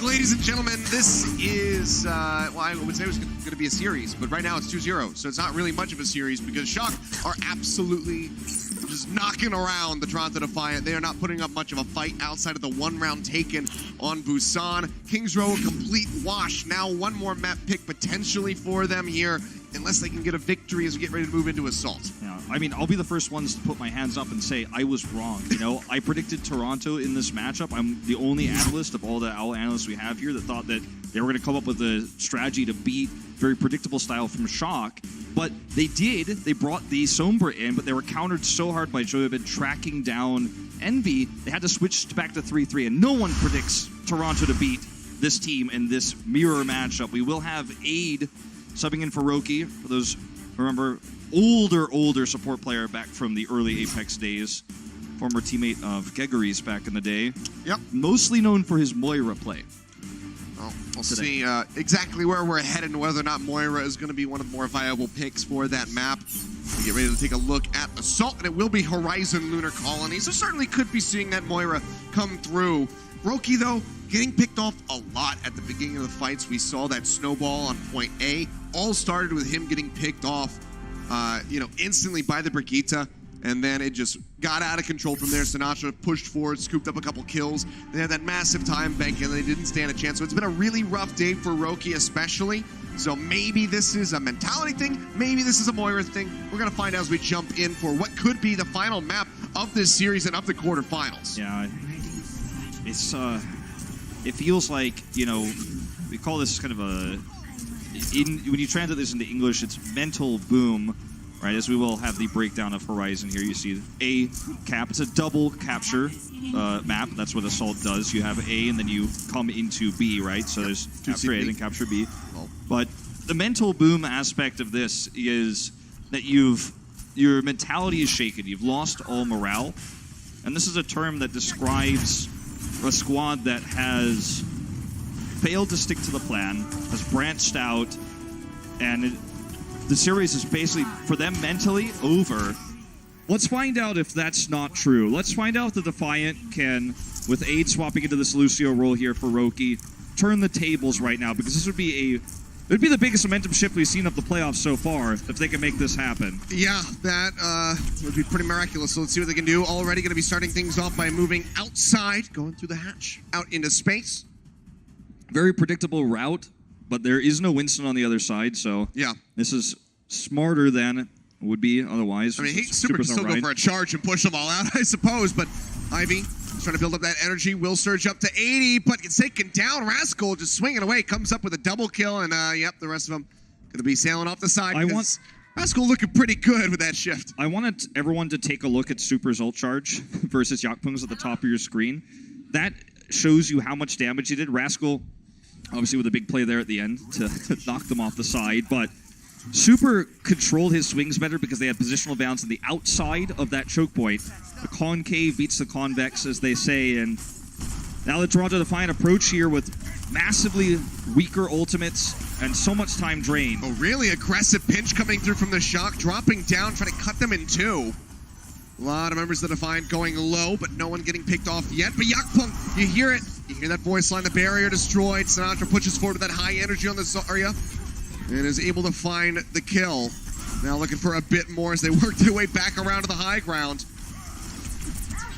S1: Ladies and gentlemen, this is, well, I would say it was going to be a series, but right now it's 2-0, so it's not really much of a series because Shock are absolutely just knocking around the Toronto Defiant. They are not putting up much of a fight outside of the one round taken on Busan. Kings Row, a complete wash. Now one more map pick potentially for them here, unless they can get a victory as we get ready to move into Assault.
S2: Yeah, I mean, I'll be the first ones to put my hands up and say I was wrong. You know, I predicted Toronto in this matchup. I'm the only analyst of all the analysts we have here that thought that they were going to come up with a strategy to beat very predictable style from Shock. But they did. They brought the Sombra in, but they were countered so hard by Joe. They've been tracking down Envy. They had to switch back to 3-3, and no one predicts Toronto to beat this team in this mirror matchup. We will have Aid subbing in for Roki, for those who remember, older support player back from the early Apex days, former teammate of Gegory's back in the day.
S1: Yep.
S2: Mostly known for his Moira play.
S1: Well, we'll see exactly where we're headed and whether or not Moira is going to be one of the more viable picks for that map. We get ready to take a look at Assault, and it will be Horizon Lunar Colony, so certainly could be seeing that Moira come through. Roki, though, getting picked off a lot at the beginning of the fights. We saw that snowball on point A. All started with him getting picked off, instantly by the Brigitte, and then it just got out of control from there. Sinatra pushed forward, scooped up a couple kills. They had that massive time bank, and they didn't stand a chance. So it's been a really rough day for Roki especially. So maybe this is a mentality thing. Maybe this is a Moira thing. We're going to find out as we jump in for what could be the final map of this series and of the quarterfinals.
S2: Yeah, it's it feels like, we call this kind of when you translate this into English, it's mental boom, right? As we will have the breakdown of Horizon here. You see A cap. It's a double capture map. That's what Assault does. You have A and then you come into B, right? So there's capture A, then capture B. But the mental boom aspect of this is that your mentality is shaken. You've lost all morale. And this is a term that describes a squad that has failed to stick to the plan, has branched out, and the series is basically, for them mentally, over. Let's find out if that's not true. Let's find out if the Defiant can, with Aid swapping into this Lucio role here for Roki, turn the tables right now, because this would be the biggest momentum shift we've seen of the playoffs so far, if they can make this happen.
S1: Yeah, that would be pretty miraculous. So let's see what they can do. Already going to be starting things off by moving outside, going through the hatch, out into space.
S2: Very predictable route, but there is no Winston on the other side, so
S1: yeah,
S2: this is smarter than it would be otherwise.
S1: I mean, Super can still go for a charge and push them all out, I suppose, but Ivy is trying to build up that energy, will surge up to 80, but gets taken down. Rascal just swinging away, comes up with a double kill, and yep, the rest of them going to be sailing off the side. Rascal looking pretty good with that shift.
S2: I wanted everyone to take a look at Super's ult charge versus Yakpung's at the top of your screen. That shows you how much damage he did. Rascal, obviously with a big play there at the end to knock them off the side, but Super controlled his swings better because they had positional balance on the outside of that choke point. The concave beats the convex, as they say, and now the Toronto Defiant approach here with massively weaker ultimates and so much time drained.
S1: Oh, really aggressive pinch coming through from the Shock, dropping down, trying to cut them in two. A lot of members of the Defiant going low, but no one getting picked off yet. But Yakpung, you hear it. You hear that voice line, the barrier destroyed. Sinatra pushes forward with that high energy on the Zarya and is able to find the kill. Now looking for a bit more as they work their way back around to the high ground.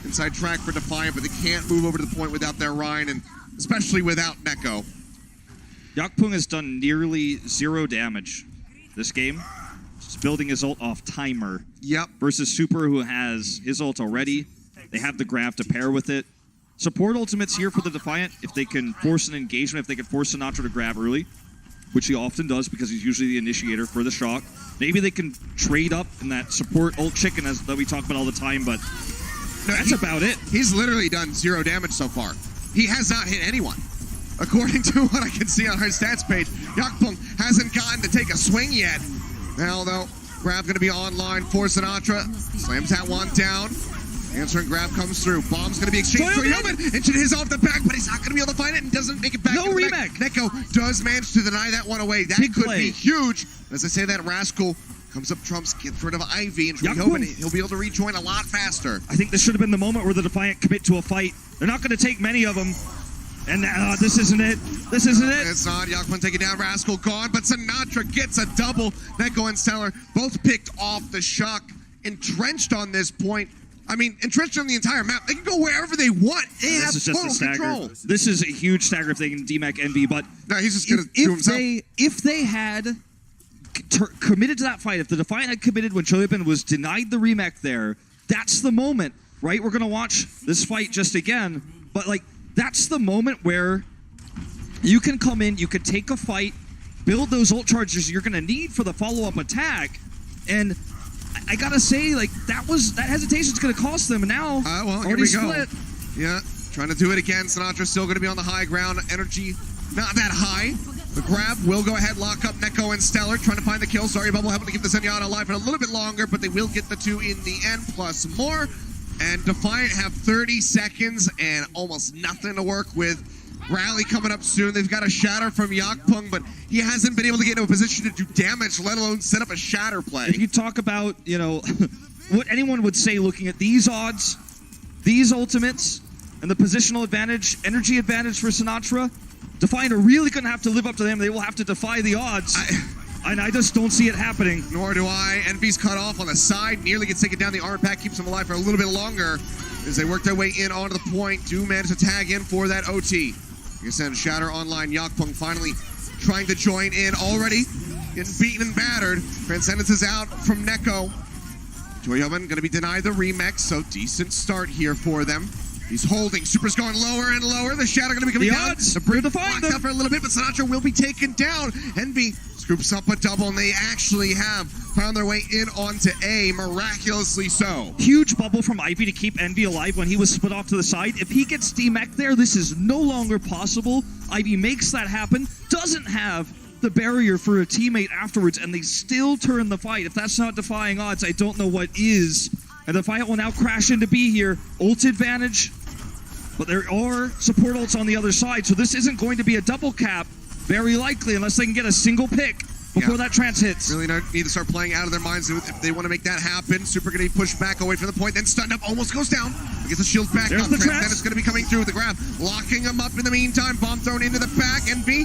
S1: Inside track for Defiant, but they can't move over to the point without their Rhine, and especially without Neko.
S2: Yakpung has done nearly 0 damage this game. Just building his ult off timer.
S1: Yep.
S2: Versus Super, who has his ult already. They have the grab to pair with it. Support ultimates here for the Defiant if they can force an engagement, if they can force Sinatra to grab early, which he often does because he's usually the initiator for the Shock. Maybe they can trade up in that support ult chicken that we talk about all the time, but no, that's about it.
S1: He's literally done 0 damage so far. He has not hit anyone. According to what I can see on her stats page, Yakpung hasn't gotten to take a swing yet. Now, though, grab going to be online for Sinatra. Slams that one down. Answering grab comes through. Bomb's going to be exchanged. Choyoban inching his off the back, but he's not going to be able to find it and doesn't make it back.
S2: No remake.
S1: Neko does manage to deny that one away. That
S2: Big
S1: could
S2: play.
S1: be huge. As I say that, Rascal comes up trumps, gets rid of Ivy, and Choyoban, he'll be able to rejoin a lot faster.
S2: I think this should have been the moment where the Defiant commit to a fight. They're not going to take many of them. And this isn't it. This isn't it.
S1: It's not. Yakpung taking down. Rascal gone, but Sinatra gets a double. Neko and Stellar both picked off the Shock. Entrenched on this point. I mean, entrenched on the entire map. They can go wherever they want. They have total control.
S2: This is a huge stagger if they can DMAC Envy, but
S1: no, he's just going to do himself.
S2: If they had committed to that fight, if the Defiant had committed when Choyoban was denied the remake there, that's the moment, right? We're going to watch this fight just again, but like, that's the moment where you can come in, you can take a fight, build those ult charges you're going to need for the follow-up attack, and I gotta say, like, that hesitation's going to cost them, and now
S1: well,
S2: already split.
S1: Yeah, trying to do it again. Sinatra's still going to be on the high ground. Energy not that high. The grab will go ahead, lock up Neko and Stellar, trying to find the kill. Sorry, Bubble having to keep the Zenyatta alive for a little bit longer, but they will get the 2 in the end, plus more. And Defiant have 30 seconds and almost nothing to work with. Rally coming up soon. They've got a shatter from Yakpung, but he hasn't been able to get into a position to do damage, let alone set up a shatter play.
S2: If you talk about, you know, what anyone would say looking at these odds, these ultimates, and the positional advantage, energy advantage for Sinatra, Defiant are really going to have to live up to them. They will have to defy the odds. And I just don't see it happening.
S1: Nor do I. Envy's cut off on the side. Nearly gets taken down. The armor pack keeps him alive for a little bit longer as they work their way in onto the point. Do manage to tag in for that OT. Like I said, Shatter online. Yakpung finally trying to join in already. Getting beaten and battered. Transcendence is out from Neko. Choyoban going to be denied the remix, so decent start here for them. He's holding. Super's going lower and lower. The Shadow going to be coming down.
S2: The Brute Defiant
S1: blocked out for a little bit, but Sinatra will be taken down. Envy scoops up a double, and they actually have found their way in onto A, miraculously so.
S2: Huge bubble from Ivy to keep Envy alive when he was split off to the side. If he gets DMAC there, this is no longer possible. Ivy makes that happen. Doesn't have the barrier for a teammate afterwards, and they still turn the fight. If that's not defying odds, I don't know what is. And Defiant will now crash into B here. Ult advantage. But there are support ults on the other side, so this isn't going to be a double cap, very likely, unless they can get a single pick before that trance hits.
S1: Really need to start playing out of their minds if they want to make that happen. Super going to be pushed back away from the point, then stunned up, almost goes down. Gets the shield back
S2: There's
S1: up.
S2: The
S1: Then it's going to be coming through with the grab, locking him up in the meantime. Bomb thrown into the back, Envy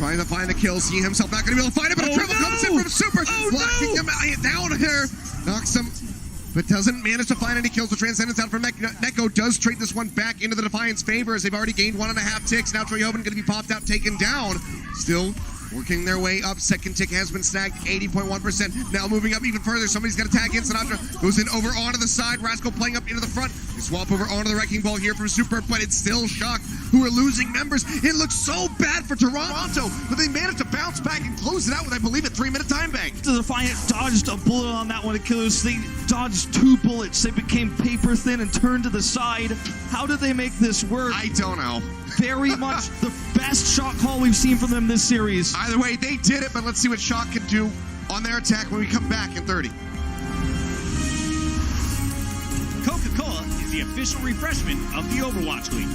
S1: trying to find the kill. See himself not going to be able to find it, but a triple comes in from Super, locking him down here. Knocks him, but doesn't manage to find any kills. The Transcendence out from Neko does trade this one back into the Defiant's favor as they've already gained 1.5 ticks. Now Troyoven going to be popped out, taken down. Still working their way up. Second tick has been snagged, 80.1%. Now moving up even further. Somebody's got to tag in. Sinatra goes in over onto the side. Rascal playing up into the front. They swap over onto the Wrecking Ball here from Super, but it's still Shock who are losing members. It looks so bad for Toronto, but they managed to bounce back and close it out with, I believe, a 3-minute time bank.
S2: The Defiant dodged a bullet on that one to kill us. They dodged 2 bullets. They became paper thin and turned to the side. How did they make this work?
S1: I don't know.
S2: Very much the best Shock call we've seen from them this series.
S1: Either way, they did it, but let's see what Shock can do on their attack when we come back in 30.
S3: Coca-Cola is the official refreshment of the Overwatch League.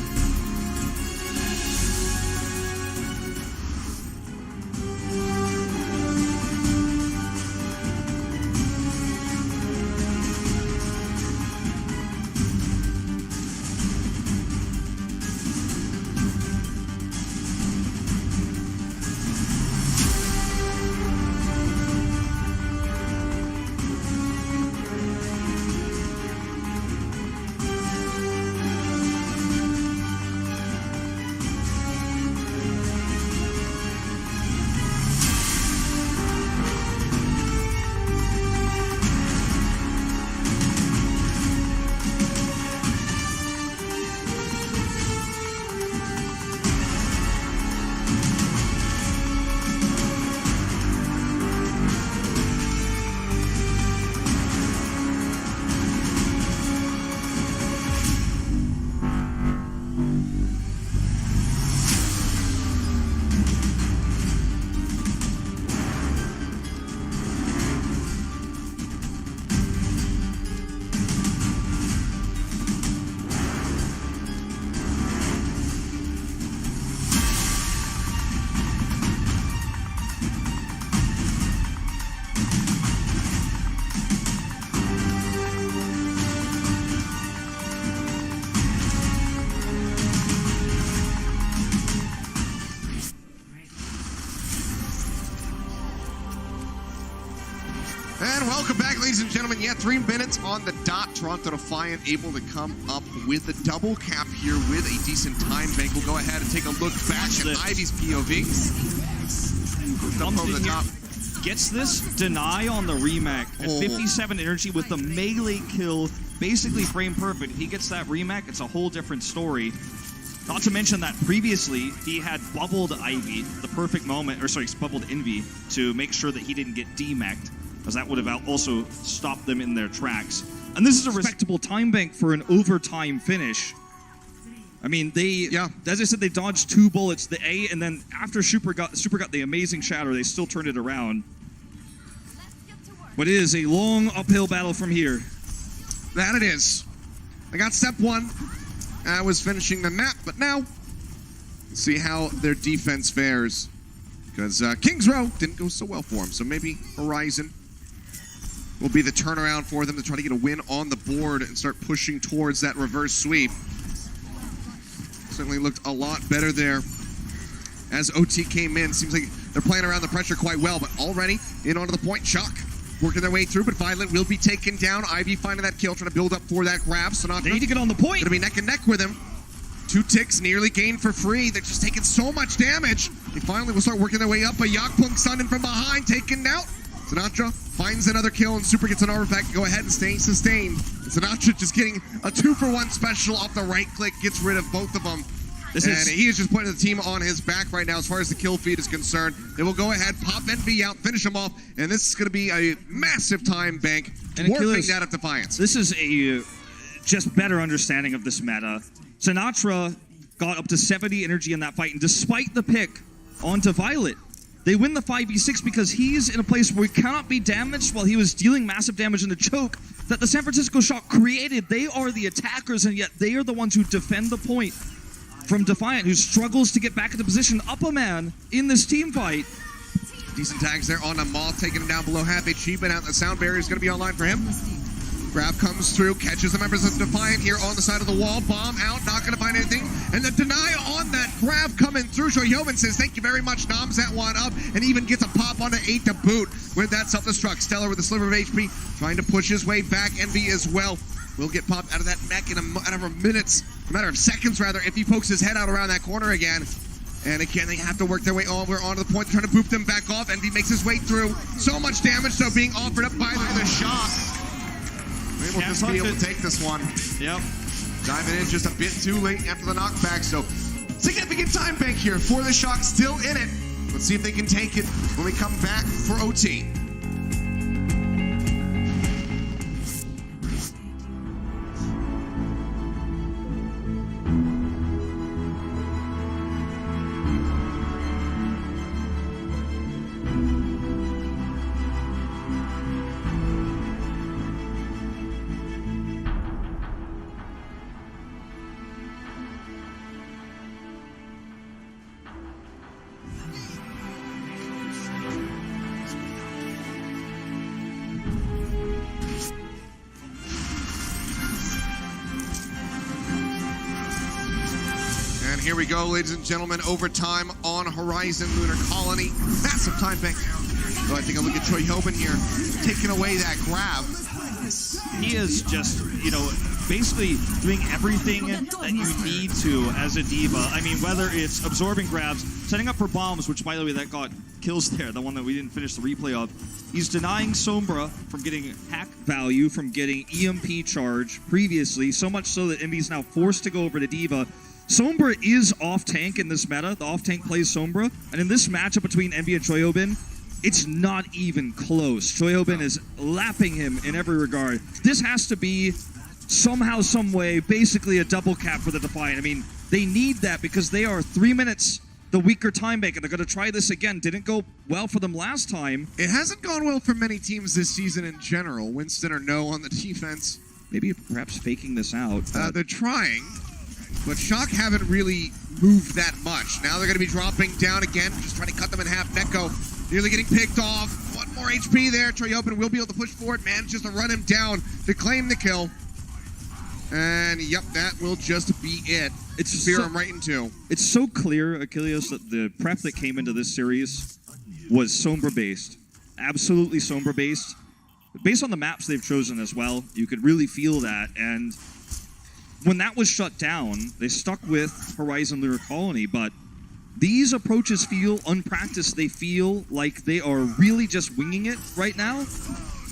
S1: And welcome back, ladies and gentlemen. Yeah, 3 minutes on the dot. Toronto Defiant able to come up with a double cap here with a decent time bank. We'll go ahead and take a look back at Ivy's POV. Up over the top.
S2: Gets this deny on the remake at 57 energy with the melee kill, basically frame perfect. If he gets that remake, it's a whole different story. Not to mention that previously he had bubbled Ivy, the perfect moment, or sorry, bubbled Envy to make sure that he didn't get demacked, as that would have also stopped them in their tracks. And this is a respectable time bank for an overtime finish. I mean, as I said, they dodged 2 bullets, the A, and then after Super got the amazing shatter, they still turned it around. But it is a long uphill battle from here.
S1: That it is. I got step 1. I was finishing the map, but now let's see how their defense fares. Because King's Row didn't go so well for them, so maybe Horizon will be the turnaround for them to try to get a win on the board and start pushing towards that reverse sweep. Certainly looked a lot better there as OT came in. Seems like they're playing around the pressure quite well, but already in onto the point. Shock working their way through, but Violet will be taken down. Ivy finding that kill, trying to build up for that grab. Sinatra,
S2: they need to get on the point.
S1: Gonna be neck and neck with him. 2 ticks nearly gained for free. They're just taking so much damage. They finally will start working their way up. A Yakpunk stunned in from behind, taken out. Sinatra finds another kill, and Super gets an artifact to go ahead and stay sustained. Sinatra just getting a 2-for-1 special off the right click, gets rid of both of them. He is just putting the team on his back right now as far as the kill feed is concerned. They will go ahead, pop Envy out, finish him off, and this is going to be a massive time bank, dwarfing that of Defiance.
S2: This is a just better understanding of this meta. Sinatra got up to 70 energy in that fight, and despite the pick onto Violet, they win the 5v6 because he's in a place where he cannot be damaged while he was dealing massive damage in the choke. that the San Francisco Shock created. They are the attackers, and yet they are the ones who defend the point from Defiant, who struggles to get back into position. Up a man in this team fight.
S1: Decent tags there on a Moth, taking him down below half HP, but out the sound barrier is going to be online for him. Grab comes through, catches the members of Defiant here on the side of the wall. Bomb out, not going to find anything. And the deny on that grab coming through. Shoyoben says, thank you very much, noms that one up, and even gets a pop onto 8 to boot with that self-destruct. Stellar with a sliver of HP, trying to push his way back. Envy as well will get popped out of that mech in a matter of seconds, rather, if he pokes his head out around that corner again. And again, they have to work their way over onto the point, trying to boop them back off. Envy makes his way through. So much damage, though, being offered up by the Shock. Able to be able to take this one.
S2: Yep.
S1: Diving in just a bit too late after the knockback. So significant time bank here for the Shock, still in it. Let's see if they can take it when we come back for OT. Here we go, ladies and gentlemen, overtime on Horizon Lunar Colony. Massive time bank. So I think I look at Shoyoben here, taking away that grab.
S2: He is just, basically doing everything that you need to as a diva. I mean, whether it's absorbing grabs, setting up for bombs, which, by the way, that got kills there, the one that we didn't finish the replay of. He's denying Sombra from getting hack value, from getting EMP charge previously, so much so that Envy's now forced to go over to Diva. Sombra is off-tank in this meta. The off-tank plays Sombra. And in this matchup between Envy and Shoyoben, it's not even close. Shoyoben is lapping him in every regard. This has to be somehow, some way, basically a double cap for the Defiant. I mean, they need that because they are 3 minutes the weaker time bank, and they're going to try this again. Didn't go well for them last time.
S1: It hasn't gone well for many teams this season in general. Winston or no on the defense.
S2: Maybe perhaps faking this out.
S1: They're trying. But Shock haven't really moved that much. Now they're going to be dropping down again, just trying to cut them in half. Neko nearly getting picked off. One more HP there. Shoyoben will be able to push forward, manages to run him down to claim the kill. And yep, that will just be it. It's spear him right into.
S2: It's so clear, Achilles, that the prep that came into this series was Sombra-based. Absolutely Sombra-based. Based on the maps they've chosen as well, you could really feel that. And when that was shut down, they stuck with Horizon Lunar Colony, but these approaches feel unpracticed. They feel like they are really just winging it right now,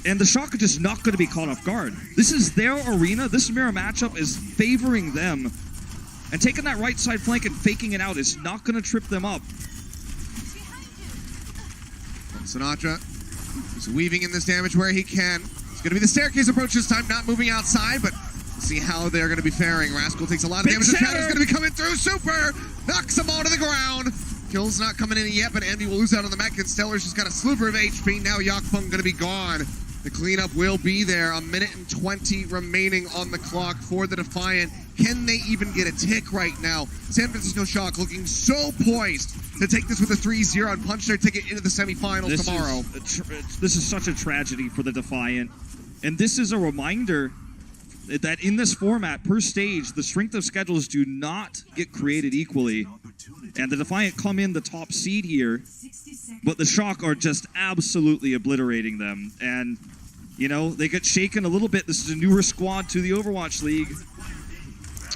S2: and the Shock are just not going to be caught off guard. This is their arena. This mirror matchup is favoring them, and taking that right side flank and faking it out is not going to trip them up.
S1: Sinatra is weaving in this damage where he can. It's going to be the staircase approach this time, not moving outside, but see how they're going to be faring. Rascal takes a lot of damage. The Shadow's going to be coming through. Super! Knocks him all to the ground. Kill's not coming in yet, but Envy will lose out on the mech, and Stellar's just got a sliver of HP. Now Yakpung going to be gone. The cleanup will be there. 1 minute and 20 remaining on the clock for the Defiant. Can they even get a tick right now? San Francisco Shock looking so poised to take this with a 3-0 and punch their ticket into the semifinals tomorrow.
S2: This is such a tragedy for the Defiant. And this is a reminder that in this format, per stage, the strength of schedules do not get created equally. And the Defiant come in the top seed here, but the Shock are just absolutely obliterating them. And, they get shaken a little bit. This is a newer squad to the Overwatch League.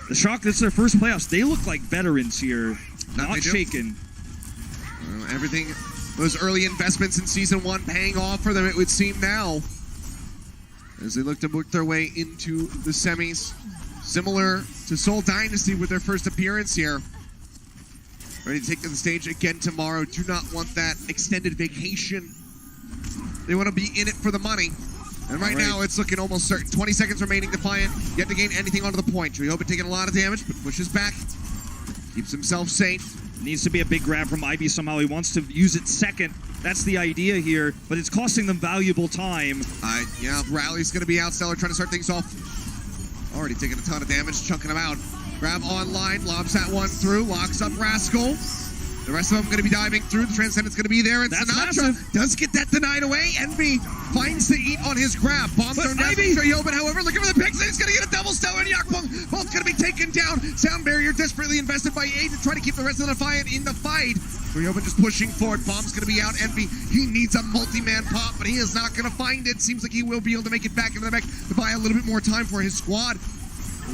S2: The Shock, this is their first playoffs. They look like veterans here, not shaken.
S1: Everything, those early investments in Season 1 paying off for them, it would seem now, as they look to work their way into the semis. Similar to Seoul Dynasty with their first appearance here. Ready to take to the stage again tomorrow. Do not want that extended vacation. They want to be in it for the money. And right now, it's looking almost certain. 20 seconds remaining. Defiant yet to gain anything onto the point. Shoyoben taking a lot of damage, but pushes back. Keeps himself safe.
S2: Needs to be a big grab from Ivy somehow. He wants to use it second. That's the idea here, but it's costing them valuable time.
S1: Yeah, Rally's going to be out. Stellar trying to start things off. Already taking a ton of damage, chunking them out. Grab online, lobs that one through, locks up Rascal. The rest of them going to be diving through. The Transcendent's going to be there, and
S2: That's
S1: Sinatra
S2: massive.
S1: does get that denied away. Envy finds the eat on his grab. Bomb thrown down
S2: Ivy-
S1: to Yoben, however, looking for the picks. He's going to get a double Stellar and Yakpung. Both going to be taken down. Sound Barrier desperately invested by A to try to keep the rest of the Defiant in the fight. Yoben just pushing forward. Bomb's going to be out. Envy, he needs a multi-man pop, but he is not going to find it. Seems like he will be able to make it back into the mech to buy a little bit more time for his squad.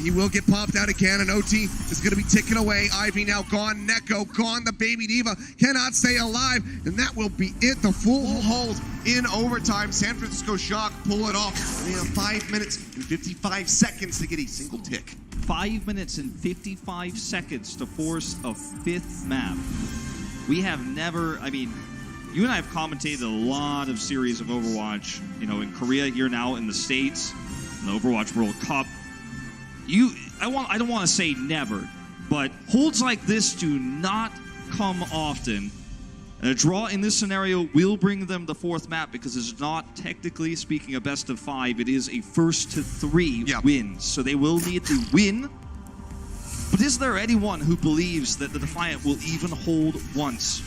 S1: He will get popped out again, and OT is going to be ticking away. Ivy now gone. Neko gone. The Baby Diva cannot stay alive, and that will be it. The full hold in overtime. San Francisco Shock pull it off. They have 5 minutes and 55 seconds to get a single tick.
S2: 5 minutes and 55 seconds to force a 5th map. We have never, I mean, you and I have commentated a lot of series of Overwatch, you know, in Korea, here now in the States, in the Overwatch World Cup. I don't want to say never, but holds like this do not come often. And a draw in this scenario will bring them the 4th map because it's not technically speaking a best of 5. It is a 1st to 3 wins. So they will need to win. But is there anyone who believes that the Defiant will even hold once?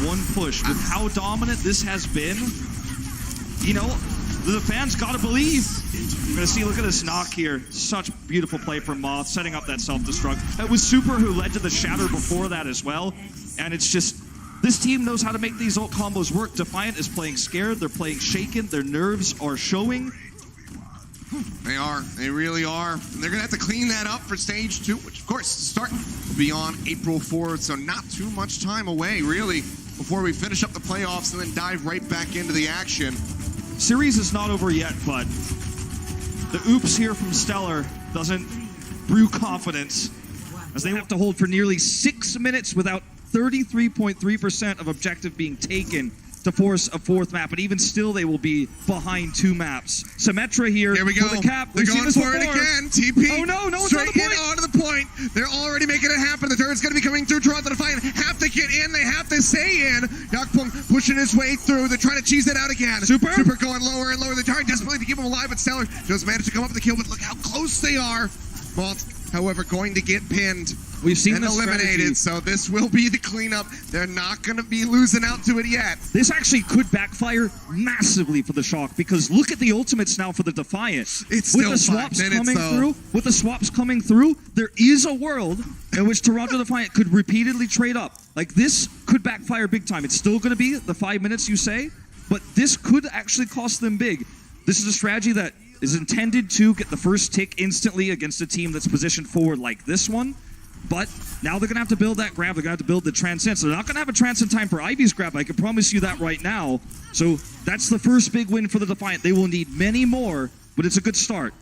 S2: One push. With how dominant this has been, you know, the fans gotta believe. You're gonna see, look at this knock here. Such beautiful play from Moth, setting up that self-destruct. It was Super who led to the shatter before that as well. And it's just, this team knows how to make these ult combos work. Defiant is playing scared, they're playing shaken, their nerves are showing.
S1: They are. They really are. And they're going to have to clean that up for stage 2, which, of course, start beyond April 4th, so not too much time away, really, before we finish up the playoffs and then dive right back into the action.
S2: Series is not over yet, but the oops here from Stellar doesn't brew confidence, as they have to hold for nearly 6 minutes without 33.3% of objective being taken to force a 4th map, and even still they will be behind 2 maps. Symmetra here
S1: Here we go.
S2: for the cap.
S1: They're going for it again. TP.
S2: Oh no, it's
S1: straight
S2: on the point.
S1: in onto the point. They're already making it happen. The turret's going to be coming through. Toronto Defiant have to get in. They have to stay in. Yakpung pushing his way through. They're trying to cheese it out again. Super going lower and lower. They're trying desperately to keep him alive, but Stellar just managed to come up with the kill, but look how close they are. Moth, however, going to get pinned.
S2: We've seen
S1: and
S2: this
S1: eliminated, so this will be the cleanup. They're not going to be losing out to it yet.
S2: This actually could backfire massively for the Shock, because look at the ultimates now for the Defiant.
S1: It's
S2: with
S1: still
S2: the swaps
S1: 5 minutes,
S2: coming
S1: though.
S2: through, with the swaps coming through, there is a world in which Toronto Defiant could repeatedly trade up. Like, this could backfire big time. It's still going to be the 5 minutes, you say, but this could actually cost them big. This is a strategy that is intended to get the first tick instantly against a team that's positioned forward like this one. But now they're going to have to build that grab. They're going to have to build the transcend. So they're not going to have a transcend time for Ivy's grab. I can promise you that right now. So that's the first big win for the Defiant. They will need many more, but it's a good start.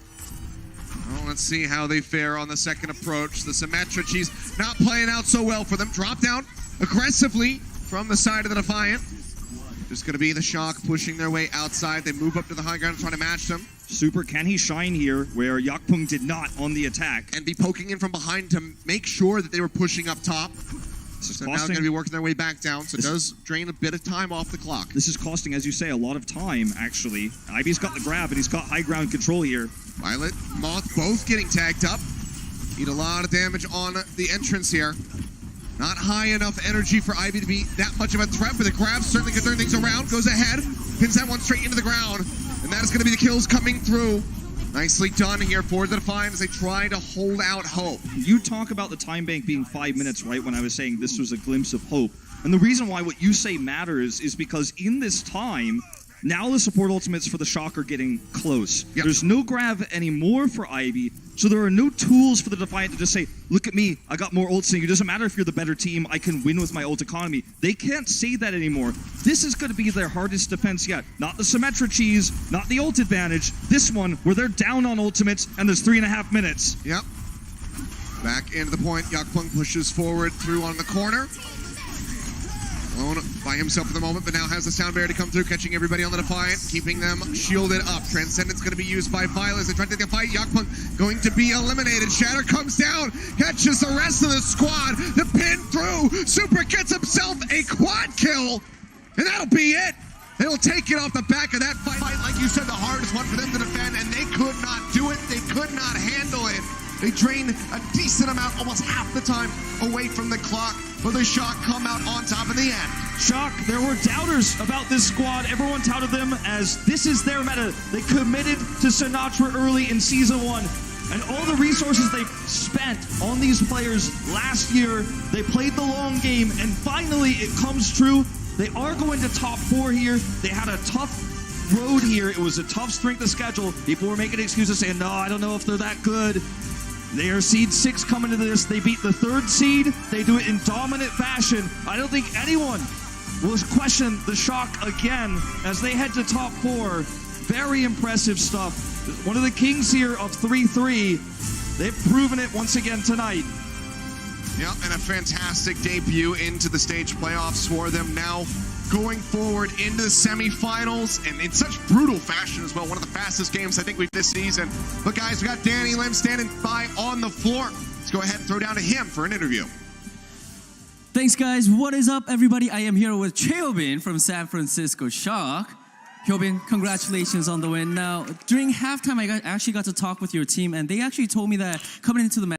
S1: Well, let's see how they fare on the second approach. The Symmetra cheese not playing out so well for them. Drop down aggressively from the side of the Defiant. Just going to be the Shock pushing their way outside. They move up to the high ground trying to match them.
S2: Super, can he shine here where Yakpung did not on the attack?
S1: And be poking in from behind to make sure that they were pushing up top. So now they're going to be working their way back down. So it does drain a bit of time off the clock.
S2: This is costing, as you say, a lot of time, actually. Ivy's got the grab, and he's got high ground control here.
S1: Violet, Moth both getting tagged up. Need a lot of damage on the entrance here. Not high enough energy for Ivy to be that much of a threat, but the grab certainly can turn things around. Goes ahead, pins that one straight into the ground. And that is going to be the kills coming through. Nicely done here for the Defiant as they try to hold out hope.
S2: You talk about the time bank being 5 minutes, right, when I was saying this was a glimpse of hope. And the reason why what you say matters is because in this time, now the support ultimates for the Shock are getting close.
S1: Yep.
S2: There's no grab anymore for Ivy, so there are no tools for the Defiant to just say, look at me, I got more ults than you. It doesn't matter if you're the better team, I can win with my ult economy. They can't say that anymore. This is going to be their hardest defense yet. Not the Symmetra cheese, not the ult advantage. This one, where they're down on ultimates and there's 3.5 minutes.
S1: Yep. Back into the point. Yakpung pushes forward through on the corner. Alone by himself at the moment, but now has the sound barrier to come through, catching everybody on the Defiant, keeping them shielded up. Transcendence going to be used by Violence. They try to take the fight. Yakpunk going to be eliminated. Shatter comes down, catches the rest of the squad. The pin through. Super gets himself a quad kill, and that'll be it. They'll take it off the back of that fight. Like you said, the hardest one for them to defend, and they could not do it. They could not handle it. They drain a decent amount, almost half the time away from the clock, but the Shock come out on top in the end.
S2: Shock, there were doubters about this squad. Everyone touted them as this is their meta. They committed to Sinatra early in Season 1. And all the resources they spent on these players last year, they played the long game, and finally it comes true. They are going to top 4 here. They had a tough road here. It was a tough strength of schedule. People were making excuses saying, no, I don't know if they're that good. They are seed 6 coming into this. They beat the 3rd seed. They do it in dominant fashion. I don't think anyone will question the Shock again as they head to top 4. Very impressive stuff. One of the kings here of 3-3. They've proven it once again tonight.
S1: Yep, and a fantastic debut into the stage playoffs for them. Now going forward into the semifinals, and in such brutal fashion as well. One of the fastest games I think we've this season. But guys, we got Danny Lim standing by on the floor. Let's go ahead and throw down to him for an interview.
S7: Thanks, guys. What is up, everybody? I am here with Hyobin from San Francisco Shock. Hyobin, congratulations on the win. Now, during halftime, I actually got to talk with your team, and they actually told me that coming into the match,